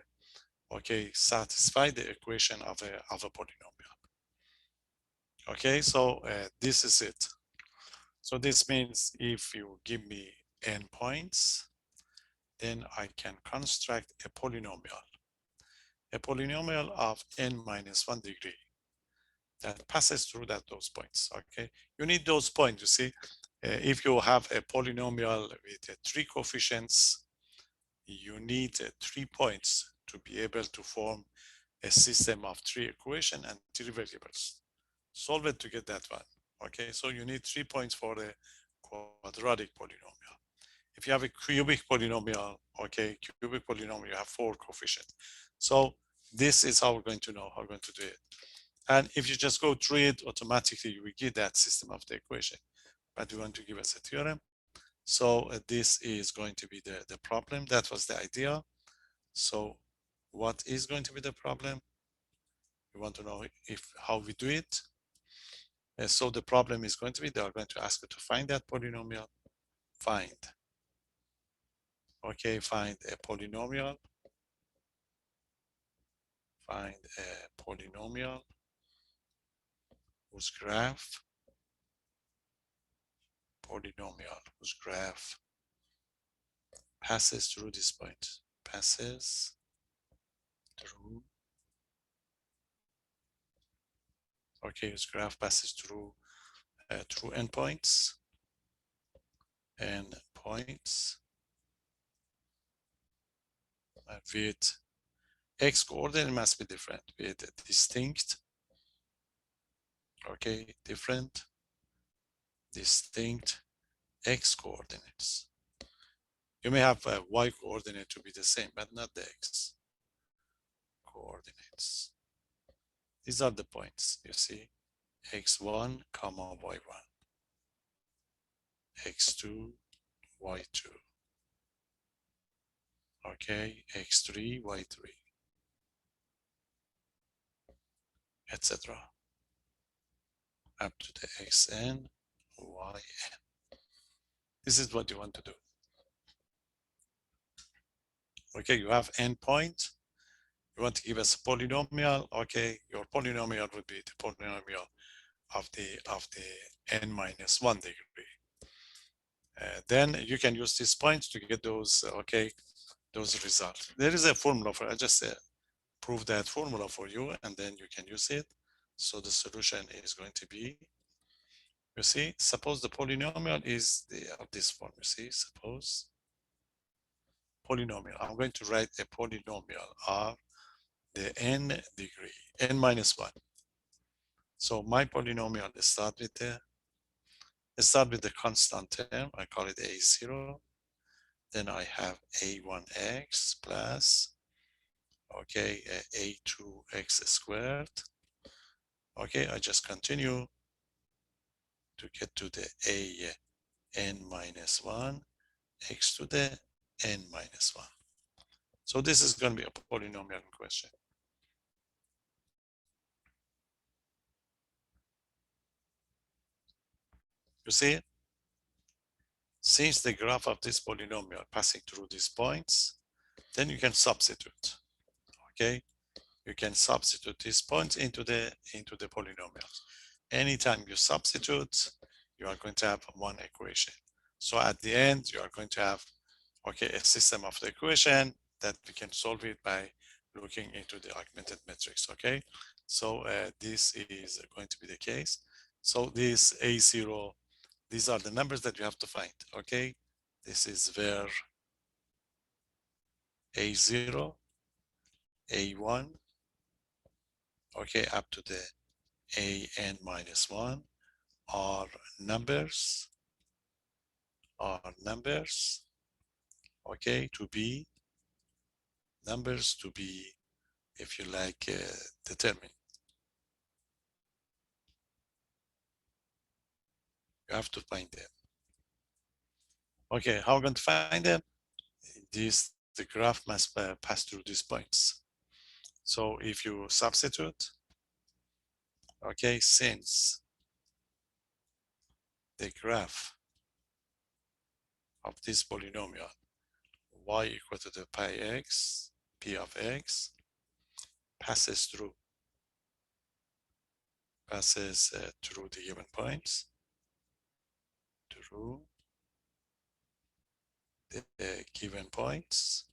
S1: okay, satisfy the equation of a polynomial. Okay, so this is it. So this means if you give me n points, then I can construct a polynomial of n minus 1 degree that passes through those points. Okay, you need those points. You see, if you have a polynomial with 3 coefficients, you need 3 points to be able to form a system of 3 equations and 3 variables. Solve it to get that one. Okay, so you need 3 points for the quadratic polynomial. If you have a cubic polynomial, okay, cubic polynomial, you have 4 coefficients. So this is how we're going to know how we're going to do it. And if you just go through it, automatically you will get that system of the equation. But we want to give us a theorem. So this is going to be the problem. That was the idea. So what is going to be the problem? We want to know how we do it. So the problem is going to be, they are going to ask you to find that polynomial. Find. Okay, find a polynomial. Find a polynomial whose graph, passes through this point. Passes through, okay, whose graph passes through endpoints, with X coordinate must be different, with distinct, okay, distinct X coordinates. You may have a Y coordinate to be the same, but not the X coordinates. These are the points, you see, X1, comma, Y1, X2, Y2, okay, X3, Y3, etc. up to the Xn, Yn. This is what you want to do. Okay, you have endpoint You want to give us a polynomial, okay, your polynomial would be the polynomial of the n minus 1 degree. Then you can use these points to get those, okay, those results. There is a formula for, I just prove that formula for you, and then you can use it. So the solution is going to be, you see, suppose the polynomial is of this form, you see, suppose polynomial. I'm going to write a polynomial of the n degree, n minus 1. So my polynomial start with the constant term, I call it a0. Then I have a1x plus, okay, a2x squared. Okay, I just continue to get to the a n minus 1 x to the n minus 1. So this is going to be a polynomial question. You see, since the graph of this polynomial passing through these points, then you can substitute. Okay, you can substitute these points into the polynomials. Anytime you substitute, you are going to have one equation. So at the end, you are going to have, okay, a system of the equation that we can solve it by looking into the augmented matrix. Okay, so this is going to be the case. So this a0, these are the numbers that you have to find. Okay, this is where a0, a1, okay, up to the an minus 1 are numbers, okay, to be numbers to be, if you like, determined. You have to find them. Okay, how are we going to find them? The graph must pass through these points. So if you substitute, okay, since the graph of this polynomial y equal to the pi x, p of x, passes through the given points, through the given points,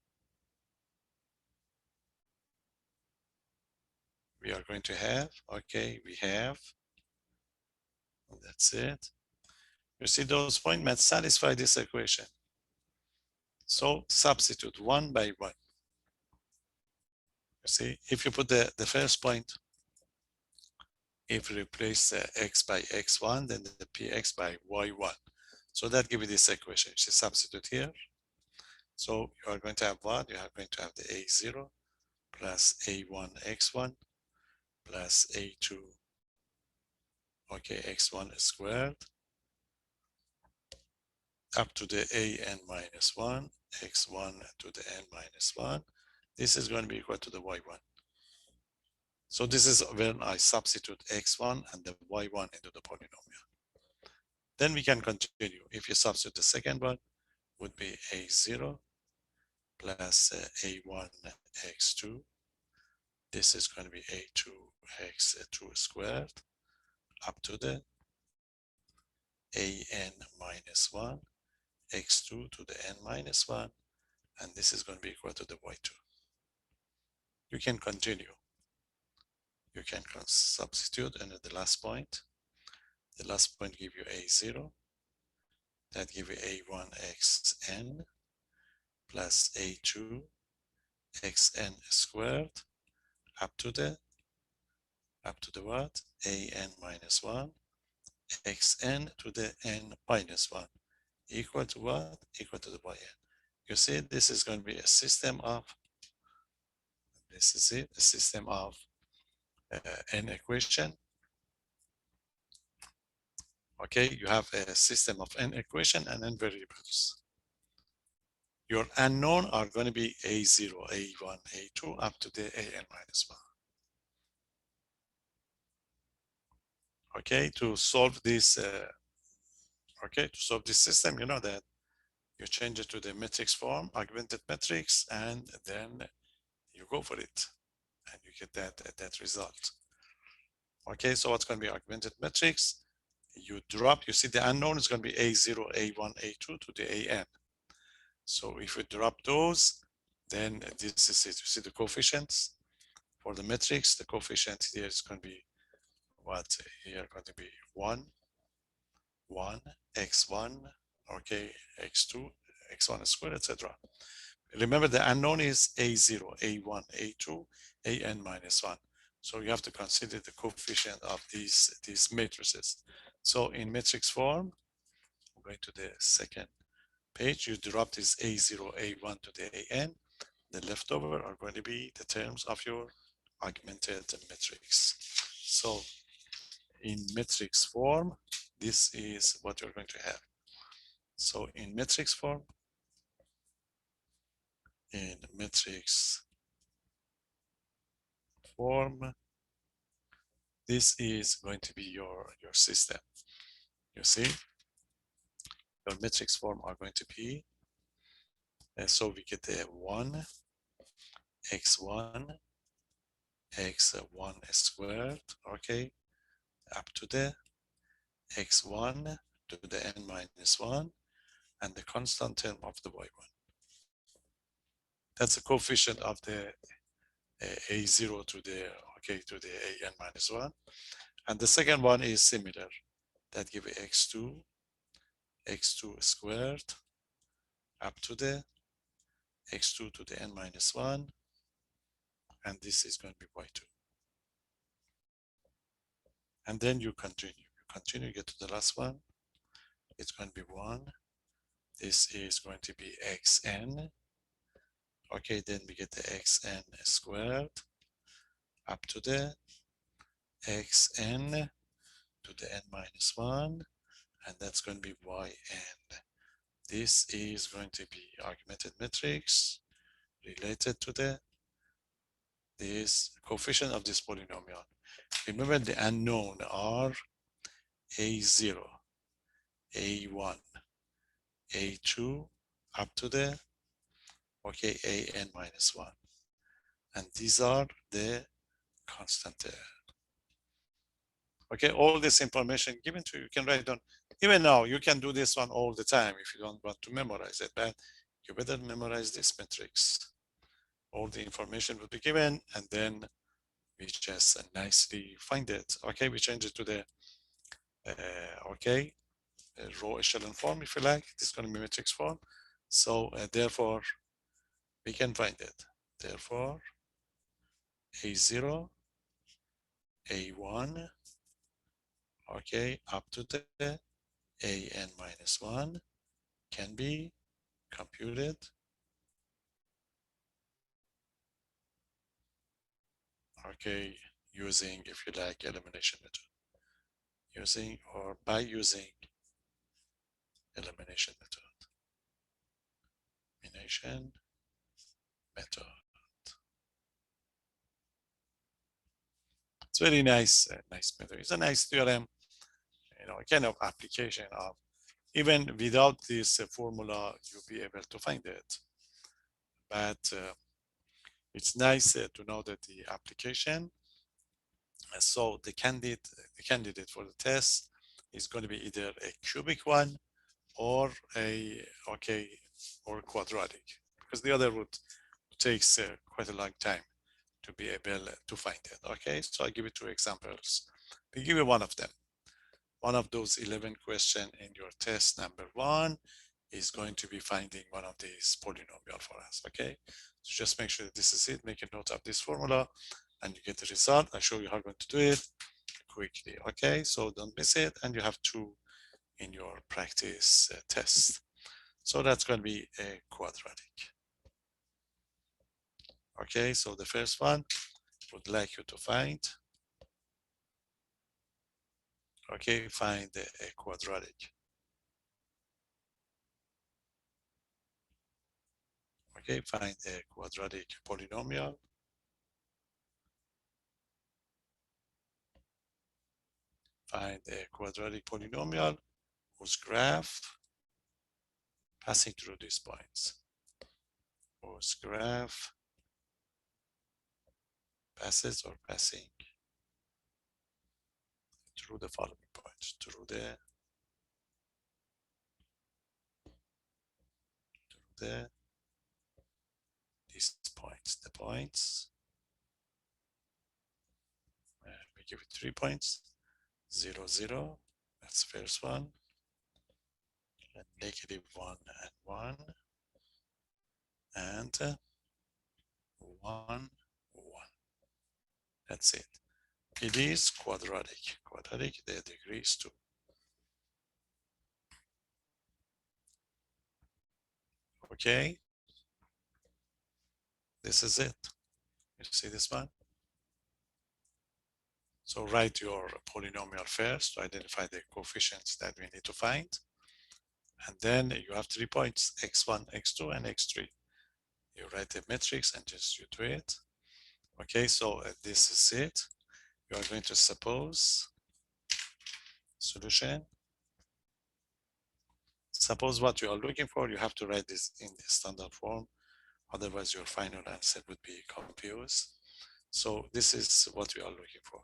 S1: we are going to have, okay, we have, that's it. You see those points must satisfy this equation. So substitute one by one. You see, if you put the first point, if you replace x by x1, then the px by y1. So that gives you this equation. You substitute here. So you are going to have what? You are going to have the a0 plus a1 x1 plus a2, okay, x1 squared up to the an minus 1, x1 to the n minus 1. This is going to be equal to the y1. So this is when I substitute x1 and the y1 into the polynomial. Then we can continue. If you substitute the second one, would be a0 plus a1 x2. This is going to be a2 x2 squared up to the an minus 1 x2 to the n minus 1, and this is going to be equal to the y2. You can continue. You can substitute under the last point. The last point give you a0. That give you a1 xn plus a2 xn squared up to the what? An minus 1 xn to the n minus 1 equal to what? Equal to the yn. You see, this is going to be a system of, this is it, a system of n equation. Okay, you have a system of n equation and n variables. Your unknown are going to be a0, a1, a2 up to the an minus 1. Okay, to solve this, system, you know that you change it to the matrix form, augmented matrix, and then you go for it. and you get that result. Okay, so what's going to be augmented matrix? You drop, you see the unknown is going to be A0, A1, A2 to the AN. So if you drop those, then this is it. You see the coefficients for the matrix. The coefficient here is going to be what? Here going to be 1, 1, x1, okay, x2, x1 squared, etc. Remember the unknown is A0, A1, A2, AN minus 1. So you have to consider the coefficient of these matrices. So in matrix form, I'm going to the second page, you drop this A0, A1 to the AN. The leftover are going to be the terms of your augmented matrix. So in matrix form, this is what you're going to have. So in matrix form, this is going to be your system. You see, your matrix form are going to be, so we get the 1, x1, x1 squared, okay, up to the x1 to the n minus 1, and the constant term of the y1. That's the coefficient of the a0 to the, okay, to the an minus 1. And the second one is similar. That give x2 squared up to the x2 to the n minus 1, and this is going to be y2. And then you continue, get to the last one. It's going to be 1. This is going to be xn. Okay, then we get the xn squared up to the xn to the n minus 1, and that's going to be yn. This is going to be augmented matrix related to this coefficient of this polynomial. Remember the unknown are a0, a1, a2 up to the, okay, an minus 1. And these are the constant term. Okay, all this information given to you, you can write down. Even now, you can do this one all the time if you don't want to memorize it, but you better memorize this matrix. All the information will be given, and then we just nicely find it. Okay, we change it to the, okay, row echelon form, if you like. This is going to be matrix form. So therefore, we can find it. Therefore, A0, A1, okay, up to the AN minus 1 can be computed okay, using, if you like, elimination method. Using elimination method. Elimination method. It's very nice, nice method. It's a nice theorem, you know, kind of application of, even without this formula, you'll be able to find it. But it's nice to know that the application. So the candidate for the test is going to be either a cubic one or a, okay, or quadratic, because the other route takes quite a long time to be able to find it. Okay, so I give you 2 examples. We give you one of them. One of those 11 questions in your test number 1 is going to be finding one of these polynomial for us. Okay, so just make sure that this is it. Make a note of this formula and you get the result. I'll show you how I'm going to do it quickly. Okay, so don't miss it, and you have 2 in your practice test. So that's going to be a quadratic. Okay, so the first one would like you to find, okay, find a quadratic. Okay, find a quadratic polynomial. Find a quadratic polynomial whose graph passing through these points. Whose graph passes or passing through the following points, through these points, the points, we give it 3 points, 0, 0, that's first one, and negative 1 and 1, and 1, 1. That's it. It is quadratic. Quadratic, the degree is 2. Okay, this is it. You see this one? So write your polynomial first to identify the coefficients that we need to find. And then you have 3 points, x1, x2, and x3. You write the matrix and just you do it. Okay, so this is it. You are going to suppose solution. Suppose what you are looking for, you have to write this in the standard form. Otherwise, your final answer would be confused. So this is what we are looking for.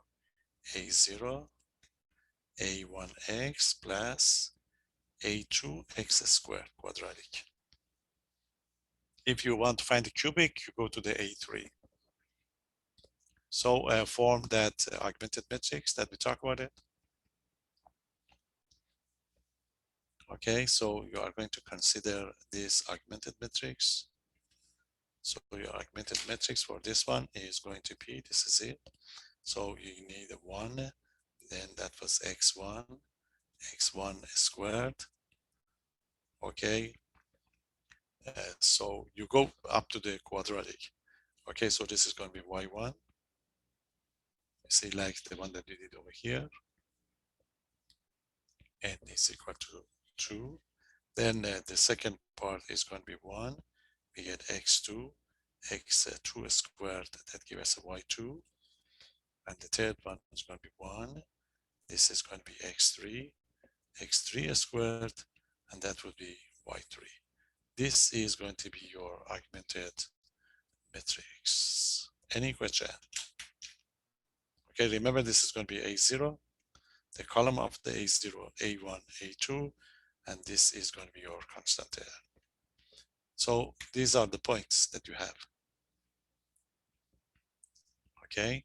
S1: A0, A1x plus A2x squared quadratic. If you want to find the cubic, you go to the A3. So form that augmented matrix that we talk about it. Okay, so you are going to consider this augmented matrix. So your augmented matrix for this one is going to be, this is it. So you need a 1, then that was x1 squared. Okay, so you go up to the quadratic. Okay, so this is going to be y1. You see, like the one that we did over here. N is equal to 2. Then the second part is going to be 1. We get x2 squared, that gives us a y2. And the third one is going to be 1. This is going to be x3 squared, and that would be y3. This is going to be your augmented matrix. Any question? Okay, remember this is going to be A0, the column of the A0, A1, A2, and this is going to be your constant there. So these are the points that you have. Okay,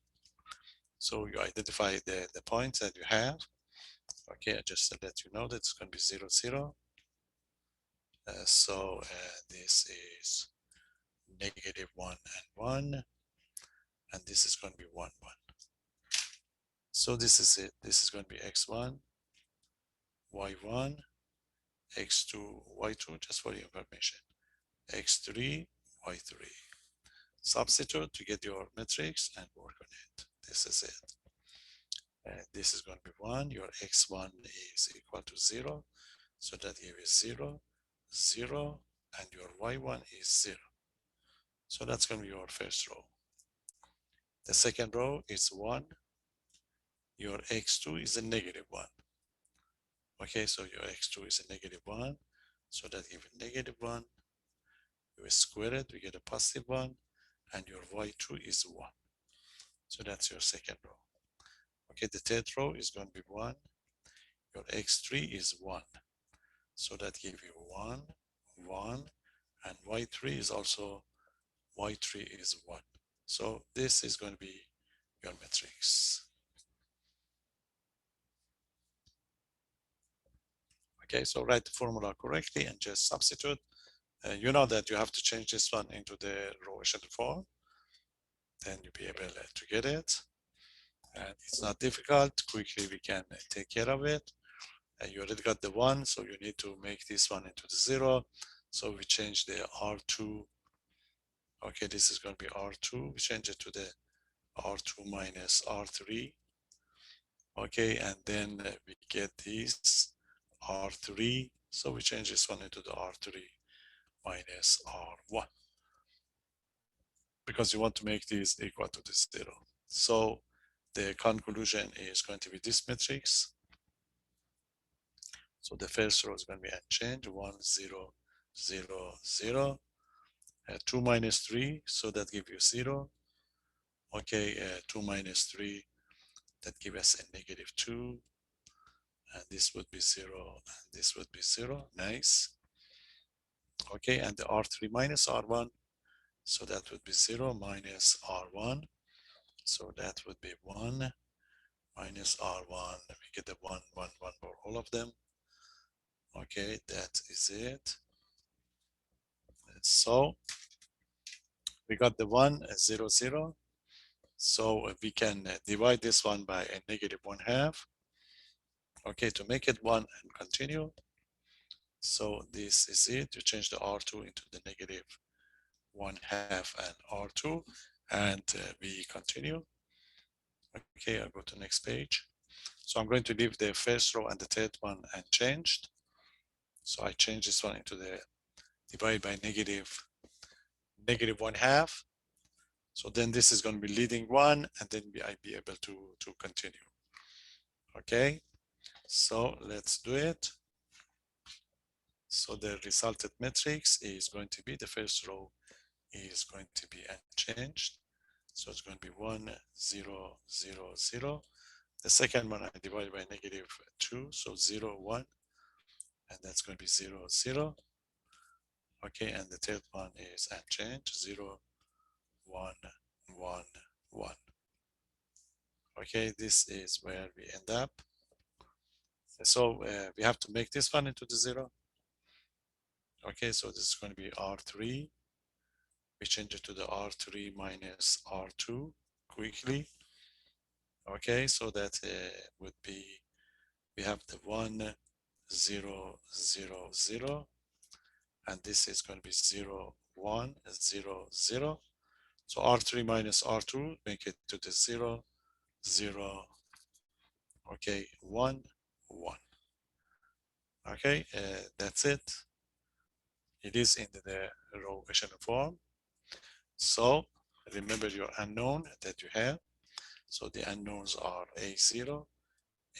S1: so you identify the points that you have. Okay, I just let you know that it's going to be 0, 0. So this is negative 1 and 1, and this is going to be 1, 1. So this is it. This is going to be x1, y1, x2, y2, just for your information. x3, y3. Substitute to get your matrix and work on it. This is it. This is going to be 1. Your x1 is equal to 0. So that here is 0, 0, and your y1 is 0. So that's going to be your first row. The second row is 1. Your x2 is a negative 1. Okay, so your x2 is a negative 1. So that gives negative 1. You square it, we get a positive 1. And your y2 is 1. So that's your second row. Okay, the third row is going to be 1. Your x3 is 1. So that gives you 1, 1. And y3 is also, y3 is 1. So this is going to be your matrix. Okay, so write the formula correctly and just substitute. You know that you have to change this one into the row echelon form. Then you'll be able to get it. And it's not difficult. Quickly we can take care of it. And you already got the 1, so you need to make this one into the 0. So we change the R2. Okay, this is going to be R2. We change it to the R2 minus R3. Okay, and then we get this R3. So we change this one into the R3 minus R1. Because you want to make this equal to this 0. So the conclusion is going to be this matrix. So the first row is going to be unchanged, 1, 0, 0, 0. 2 minus 3, so that gives you 0. Okay, 2 minus 3, that gives us a negative 2, and this would be 0, and this would be 0. Nice. Okay, and the R3 minus R1, so that would be 0 minus R1, so that would be 1 minus R1. We get the 1, 1, 1 for all of them. Okay, that is it. So we got the 1, 0, 0. So we can divide this one by a negative 1/2. Okay, to make it 1 and continue. So this is it. You change the R2 into the negative 1/2 and R2, and we continue. Okay, I'll go to the next page. So I'm going to leave the first row and the third one unchanged. So I change this one into the divide by negative 1/2. So then this is going to be leading 1, and then I'll be able to continue. Okay, so let's do it. So the resulted matrix is going to be, the first row is going to be unchanged. So it's going to be 1, 0, 0, 0. The second one I divide by negative 2, so 0, 1, and that's going to be 0, 0. Okay, and the third one is unchanged, 0, 1, 1, 1. Okay, this is where we end up. So we have to make this one into the 0. Okay, so this is going to be R3. We change it to the R3 minus R2 quickly. Okay, so that would be, we have the 1, 0, 0, 0, and this is going to be 0, 1, 0, 0. So R3 minus R2, make it to the 0, 0, okay, 1, 1. Okay, that's it. It is in the row echelon form. So remember your unknown that you have. So the unknowns are A0,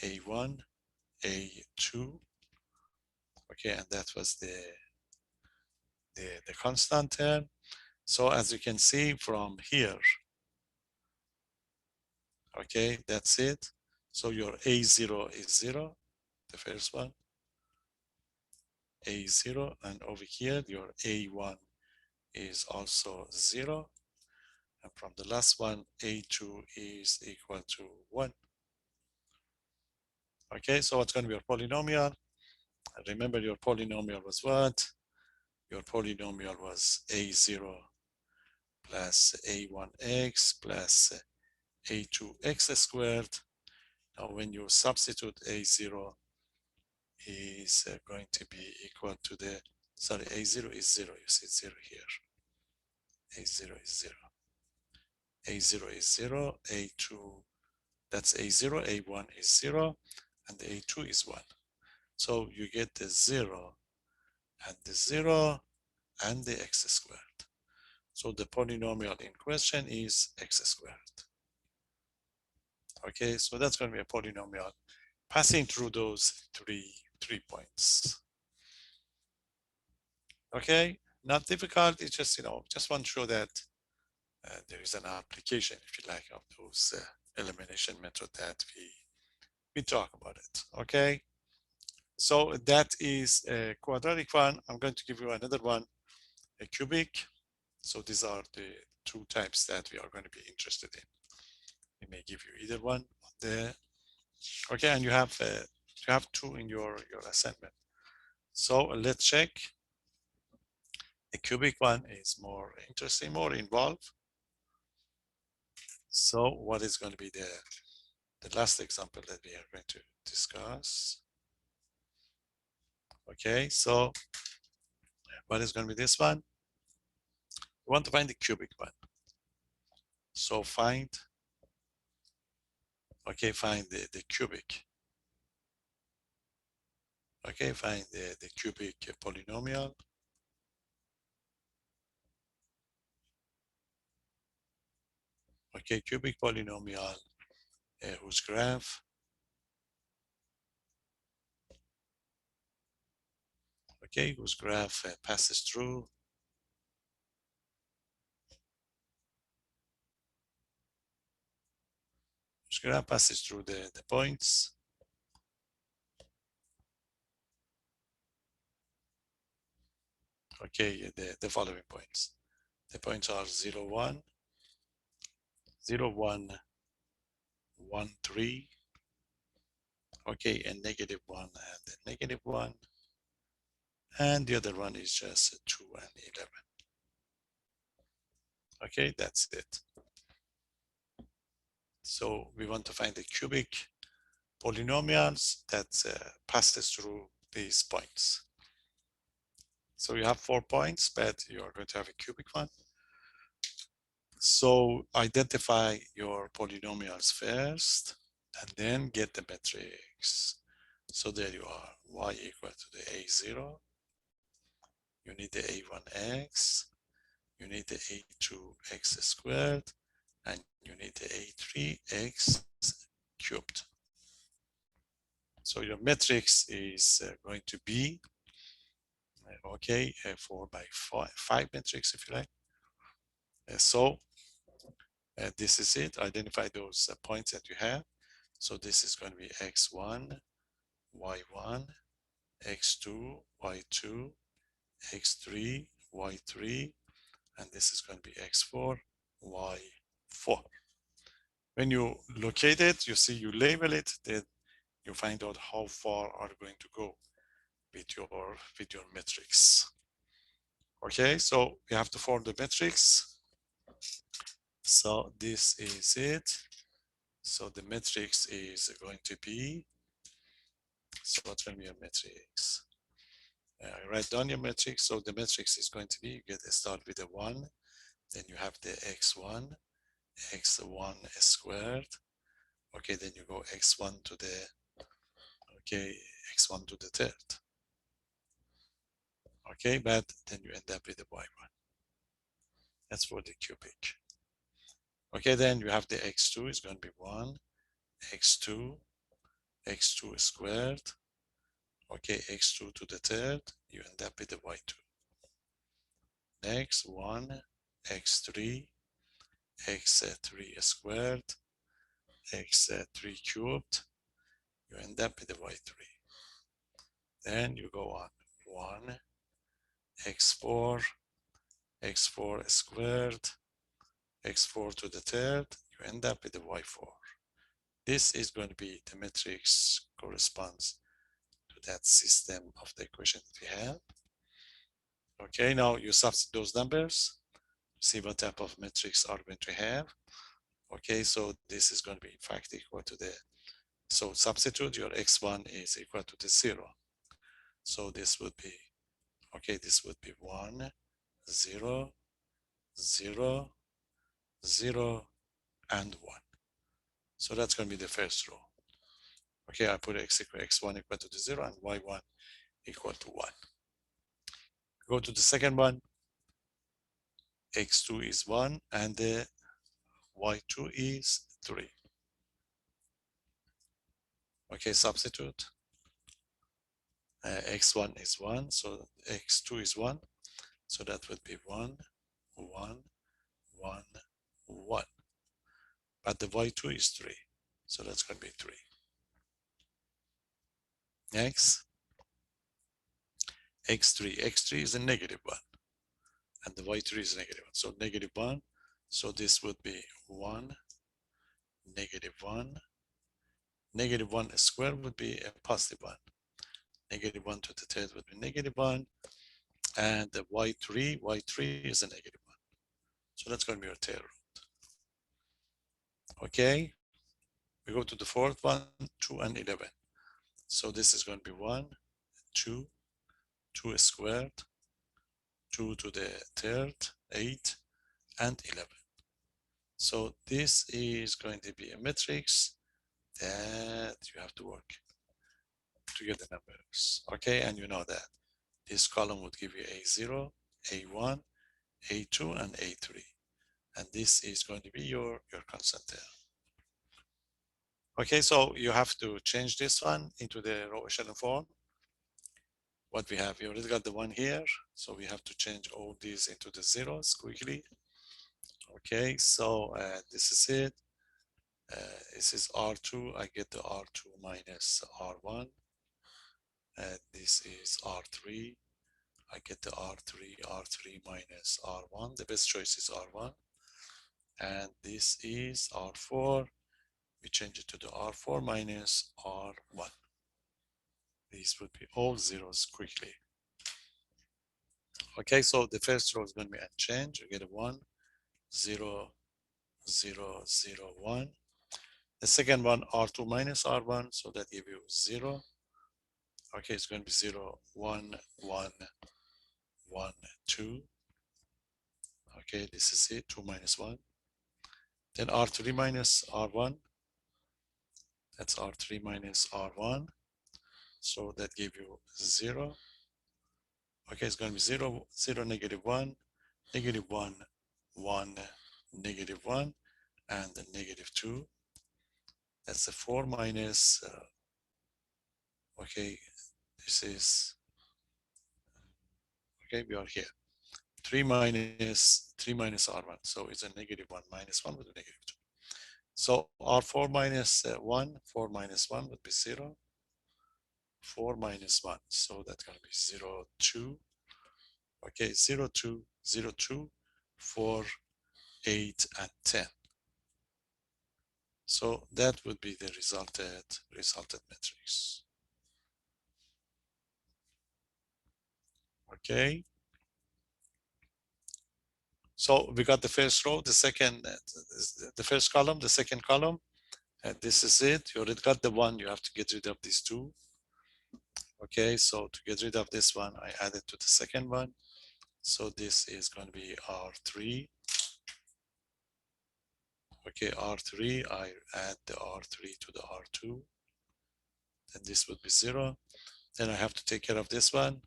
S1: A1, A2. Okay, and that was the constant term. So as you can see from here, okay, that's it. So your A0 is 0, the first one, A0, and over here your A1 is also 0, and from the last one, A2 is equal to 1. Okay, so what's going to be your polynomial? Remember your polynomial was what? Your polynomial was A0 plus A1x plus A2x squared. Now when you substitute A0 is going to be equal to the, sorry, A0 is 0, you see 0 here. A0 is 0. A0 is 0, A2, that's A0, A1 is 0, and A2 is 1. So you get the 0 and the 0 and the x squared. So the polynomial in question is x squared. Okay, so that's going to be a polynomial passing through those three points. Okay, not difficult. It's just, just want to show that there is an application, if you like, of those elimination method that we talk about it. Okay, so that is a quadratic one. I'm going to give you another one, a cubic. So these are the two types that we are going to be interested in. We may give you either one there. Okay, and you have two in your assignment. So let's check. The cubic one is more interesting, more involved. So what is going to be the last example that we are going to discuss? Okay, so what is going to be this one? We want to find the cubic one. So find the cubic. Okay, find the cubic polynomial. Okay, cubic polynomial whose graph, okay, whose graph passes through Which graph passes through the points. Okay, the following points. The points are 0, 1, 0, 1, 1, 3, okay, and negative 1 and negative 1. And the other one is just 2 and 11. Okay, that's it. So we want to find the cubic polynomials that passes through these points. So you have 4 points, but you are going to have a cubic one. So identify your polynomials first, and then get the matrix. So there you are, y equal to the a0. You need the a1x, you need the a2x squared, and you need the a3x cubed. So your matrix is going to be, okay, 4 by 5 matrix if you like. So this is it. Identify those points that you have. So this is going to be x1, y1, x2, y2, x3, y3, and this is going to be x4, y4. When you locate it, you see you label it, then you find out how far are you going to go with your matrix. Okay, so we have to form the matrix. So this is it. So the matrix is going to be, so what's going to be a matrix? Write down your matrix. So the matrix is going to be, you get a start with a 1, then you have the x1, x1 squared. Okay, then you go x1 to the, okay, x1 to the third. Okay, but then you end up with the y1. That's for the cubic. Okay, then you have the x2 is going to be 1, x2, x2 squared. Okay, x2 to the third, you end up with the y2. Next, 1, x3, x3 squared, x3 cubed, you end up with the y3. Then you go on 1, x4, x4 squared, x4 to the third, you end up with the y4. This is going to be the matrix corresponds to that system of the equation that we have. Okay, now you substitute those numbers, see what type of matrix are going to have. Okay, so this is going to be in fact equal to the, so substitute your x1 is equal to the 0. So this would be, okay, this would be 1, 0, 0, 0, and 1. So that's going to be the first row. Okay, I put x1 equal to the 0 and y1 equal to 1. Go to the second one, x2 is 1 and the y2 is 3. Okay, substitute. X1 is 1, so x2 is 1, so that would be 1, 1, 1, 1. But the y2 is 3, so that's going to be 3. Next, x3 is a negative 1, and the y3 is negative 1, so negative 1, so this would be 1, negative 1, negative 1 squared would be a positive 1, negative 1 to the third would be negative 1, and the y3 is a negative 1. So that's going to be our third root. Okay, we go to the fourth one, 2 and 11. So this is going to be 1, 2, 2 squared, 2 to the third, 8, and 11. So this is going to be a matrix that you have to work to get the numbers. Okay, and you know that this column would give you A0, A1, A2, and A3. And this is going to be your constant there. Okay, so you have to change this one into the row echelon form. What we have, we already got the one here, so we have to change all these into the zeros quickly. Okay, so this is it. This is R2. I get the R2 minus R1. This is R3. I get the R3 minus R1. The best choice is R1. And this is R4. We change it to the R4 minus R1. These would be all zeros quickly. Okay, so the first row is going to be unchanged. You get a 1, 0, 0, 0, 1. The second one, R2 minus R1, so that gives you 0. Okay, it's going to be 0, 1, 1, 1, 2. Okay, this is it, 2 minus 1. Then R3 minus R1. That's R3 minus R1. So that gives you 0. Okay, it's going to be 0, 0, negative 1, negative 1, 1, negative 1, and the negative 2. That's the 4 minus, okay, this is, okay, we are here. 3 minus R1. So it's a negative 1 minus 1 with a negative 2. So R4 minus 1, 4 minus 1 would be 0. 4 minus 1. So that's going to be 0, 2. Okay, 0, 2, 0, 2, 4, 8, and 10. So that would be the resulted matrix. Okay. So we got the first row, the second, the first column, the second column, and this is it. You already got the one. You have to get rid of these two. Okay, so to get rid of this one, I add it to the second one. So this is going to be R3. Okay, R3, I add the R3 to the R2. Then this would be 0. Then I have to take care of this one.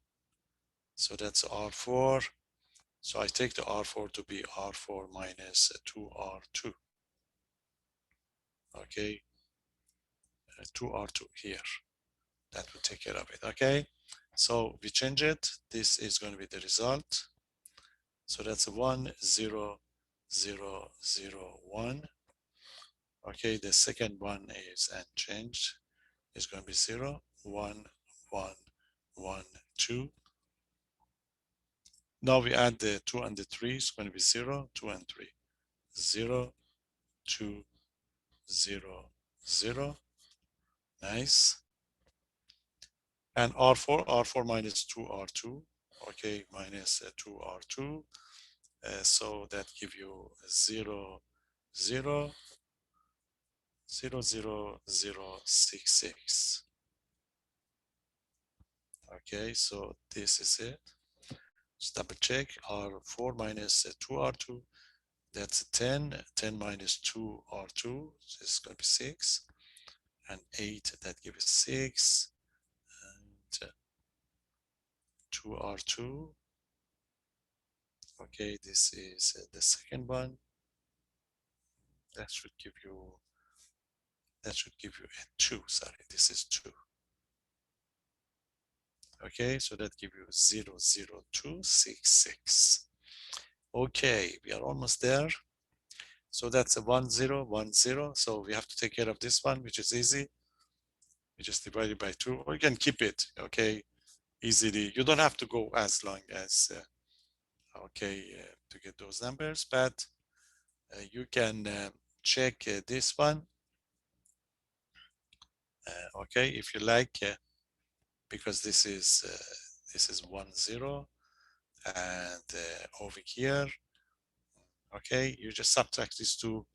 S1: So that's R4. So I take the R4 to be R4 minus 2R2. Okay, 2R2 here. That will take care of it. Okay, so we change it. This is going to be the result. So that's a 1, 0, 0, 0, 1. Okay, the second one is unchanged. It's going to be 0, 1, 1, 1, 2. Now we add the 2 and the 3. It's going to be 0, 2, and 3. 0, 2, 0, 0. Nice. And R4 minus 2R2. Okay, minus 2R2. So that gives you 0, 0, 0, 0, 0, 6, 6. Okay, so this is it. Just double check. R4 minus 2R2. That's 10. 10 minus 2R2. So it's going to be 6. And 8, that gives 6. And 2R2. Okay, this is the second one. That should give you a 2. Sorry, this is 2. Okay, so that gives you 0, 0, 2, 6, 6. Okay, we are almost there. So that's a 1, 0, 1, 0. So we have to take care of this one, which is easy. We just divide it by 2, or you can keep it, okay, easily. You don't have to go as long as, to get those numbers, but you can check this one, okay, if you like, because this is 1, 0, and over here, okay, you just subtract these two,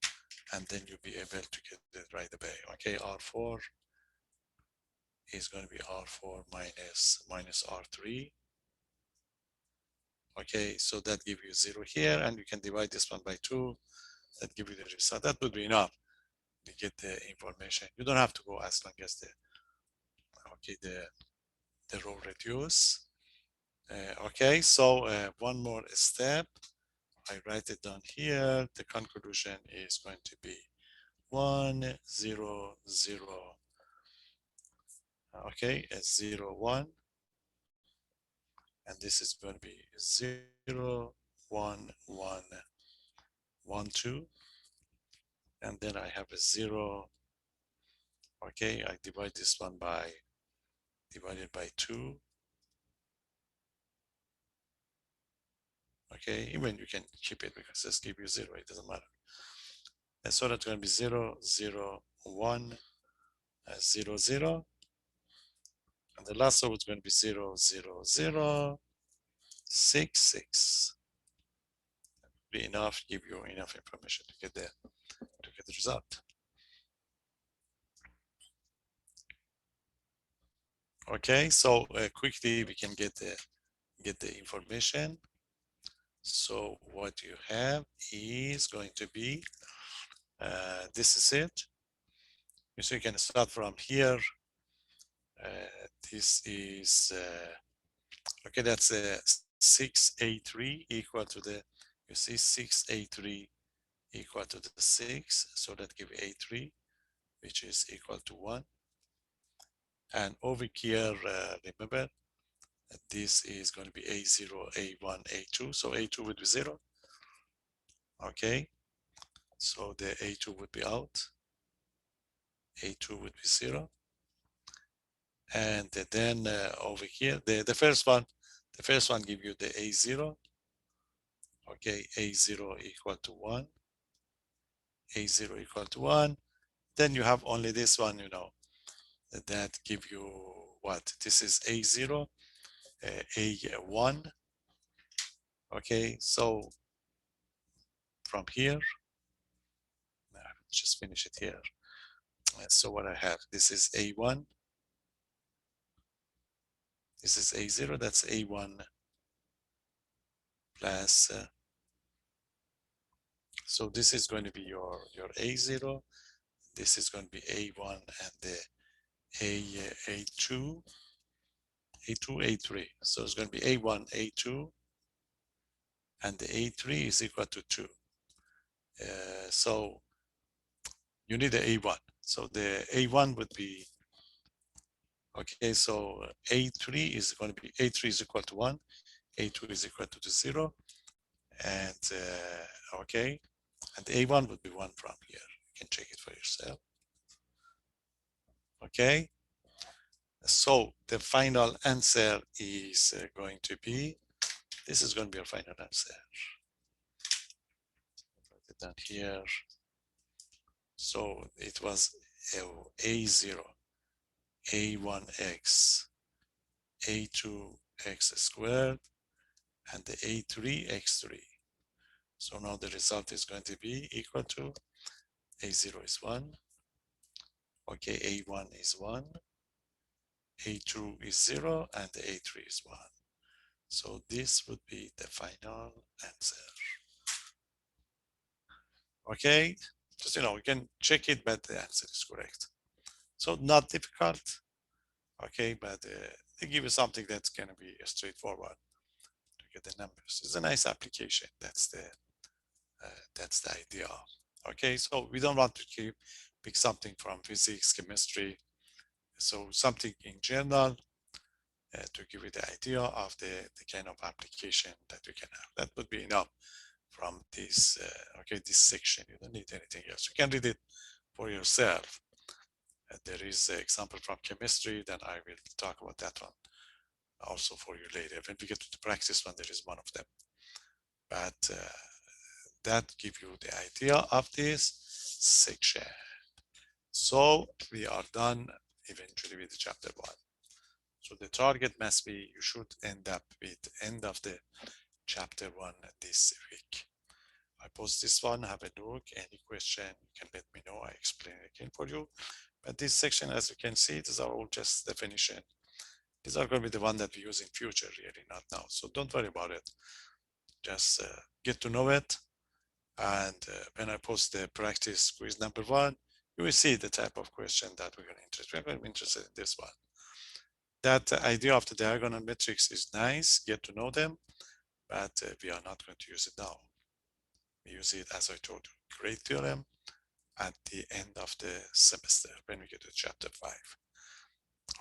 S1: and then you'll be able to get it right away. Okay, R4 is going to be R4 minus R3. Okay, so that gives you 0 here, and you can divide this one by 2. That gives you the result. That would be enough to get the information. You don't have to go as long as the row reduce. Okay, so one more step. I write it down here. The conclusion is going to be 1, 0, 0. Okay, 0, 1. And this is going to be 0, 1, 1, 1, 2. and then I have a 0. Okay, I divide this one by divided by 2. Okay, even you can keep it because just give you 0, it doesn't matter. And so that's going to be 0, 0, 1, 0, 0. And the last row is going to be 0, 0, 0, 6, 6. Be enough, give you enough information to get the result. Okay, so quickly we can get the information. So what you have is going to be this is it. So you can start from here. This is okay. That's 6a3 equal to the. You see 6a3 equal to the 6. So that gives a3, which is equal to 1. And over here, remember, this is going to be a0, a1, a2. So a2 would be 0. Okay. So the a2 would be out. A2 would be 0. And then over here, the first one give you the a0. Okay, a0 equal to 1. A0 equal to 1. Then you have only this one, you know, that give you what? This is a0, a1. Okay, so from here, just finish it here. So what I have, this is a1. This is a0, that's a1 plus, so this is going to be your a0. This is going to be a1 and the a2, a3. So it's going to be a1, a2, and the a3 is equal to 2. So you need the a1. So the a1 would be, okay, so a3 is going to be, a3 is equal to 1, a2 is equal to 0, and okay, and a1 would be 1 from here. You can check it for yourself. Okay, so the final answer is going to be, this is going to be our final answer. Write it down here. So it was a0, a1x, a2x squared, and the a3x3. So now the result is going to be equal to a0 is 1, okay, a1 is 1, a2 is 0, and the a3 is 1. So this would be the final answer. Okay, just, you know, you can check it, but the answer is correct. So not difficult, okay, but they give you something that's going to be straightforward to get the numbers. It's a nice application. That's the idea. Okay, so we don't want to pick something from physics, chemistry, so something in general to give you the idea of the kind of application that you can have. That would be enough from this, okay, this section. You don't need anything else. You can read it for yourself. There is an example from chemistry, then I will talk about that one also for you later. When we get to the practice one, there is one of them. But that gives you the idea of this section. So we are done eventually with chapter 1. So the target must be, you should end up with the end of the chapter 1 this week. I post this one, have a look, any question, you can let me know, I explain it again for you. But this section, as you can see, these are all just definition. These are going to be the one that we use in future, really, not now. So don't worry about it. Just get to know it. And when I post the practice quiz number 1, you will see the type of question that we're going to interest. We're going to be interested in this one. That idea of the diagonal matrix is nice, get to know them, but we are not going to use it now. We use it, as I told you, great theorem at the end of the semester when we get to chapter 5.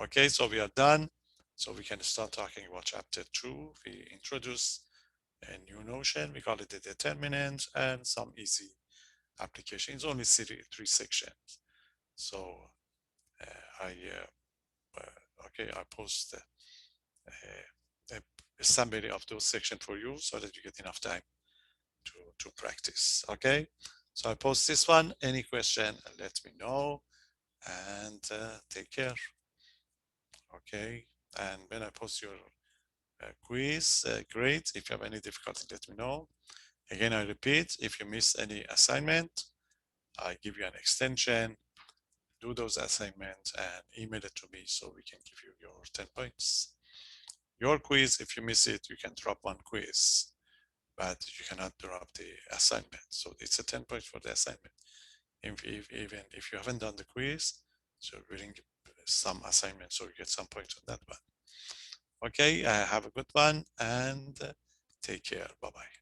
S1: Okay, so we are done. So we can start talking about chapter 2. We introduce a new notion. We call it the determinant and some easy application. It's only three sections. So I okay, I post a summary of those sections for you so that you get enough time to practice. Okay, so I post this one. Any question, let me know, and take care. Okay, and when I post your quiz, great. If you have any difficulty, let me know. Again, I repeat, if you miss any assignment, I give you an extension, do those assignments and email it to me so we can give you your 10 points. Your quiz, if you miss it, you can drop one quiz, but you cannot drop the assignment. So it's a 10 points for the assignment. Even if you haven't done the quiz, so bring some assignment so you get some points on that one. Okay, have a good one and take care. Bye-bye.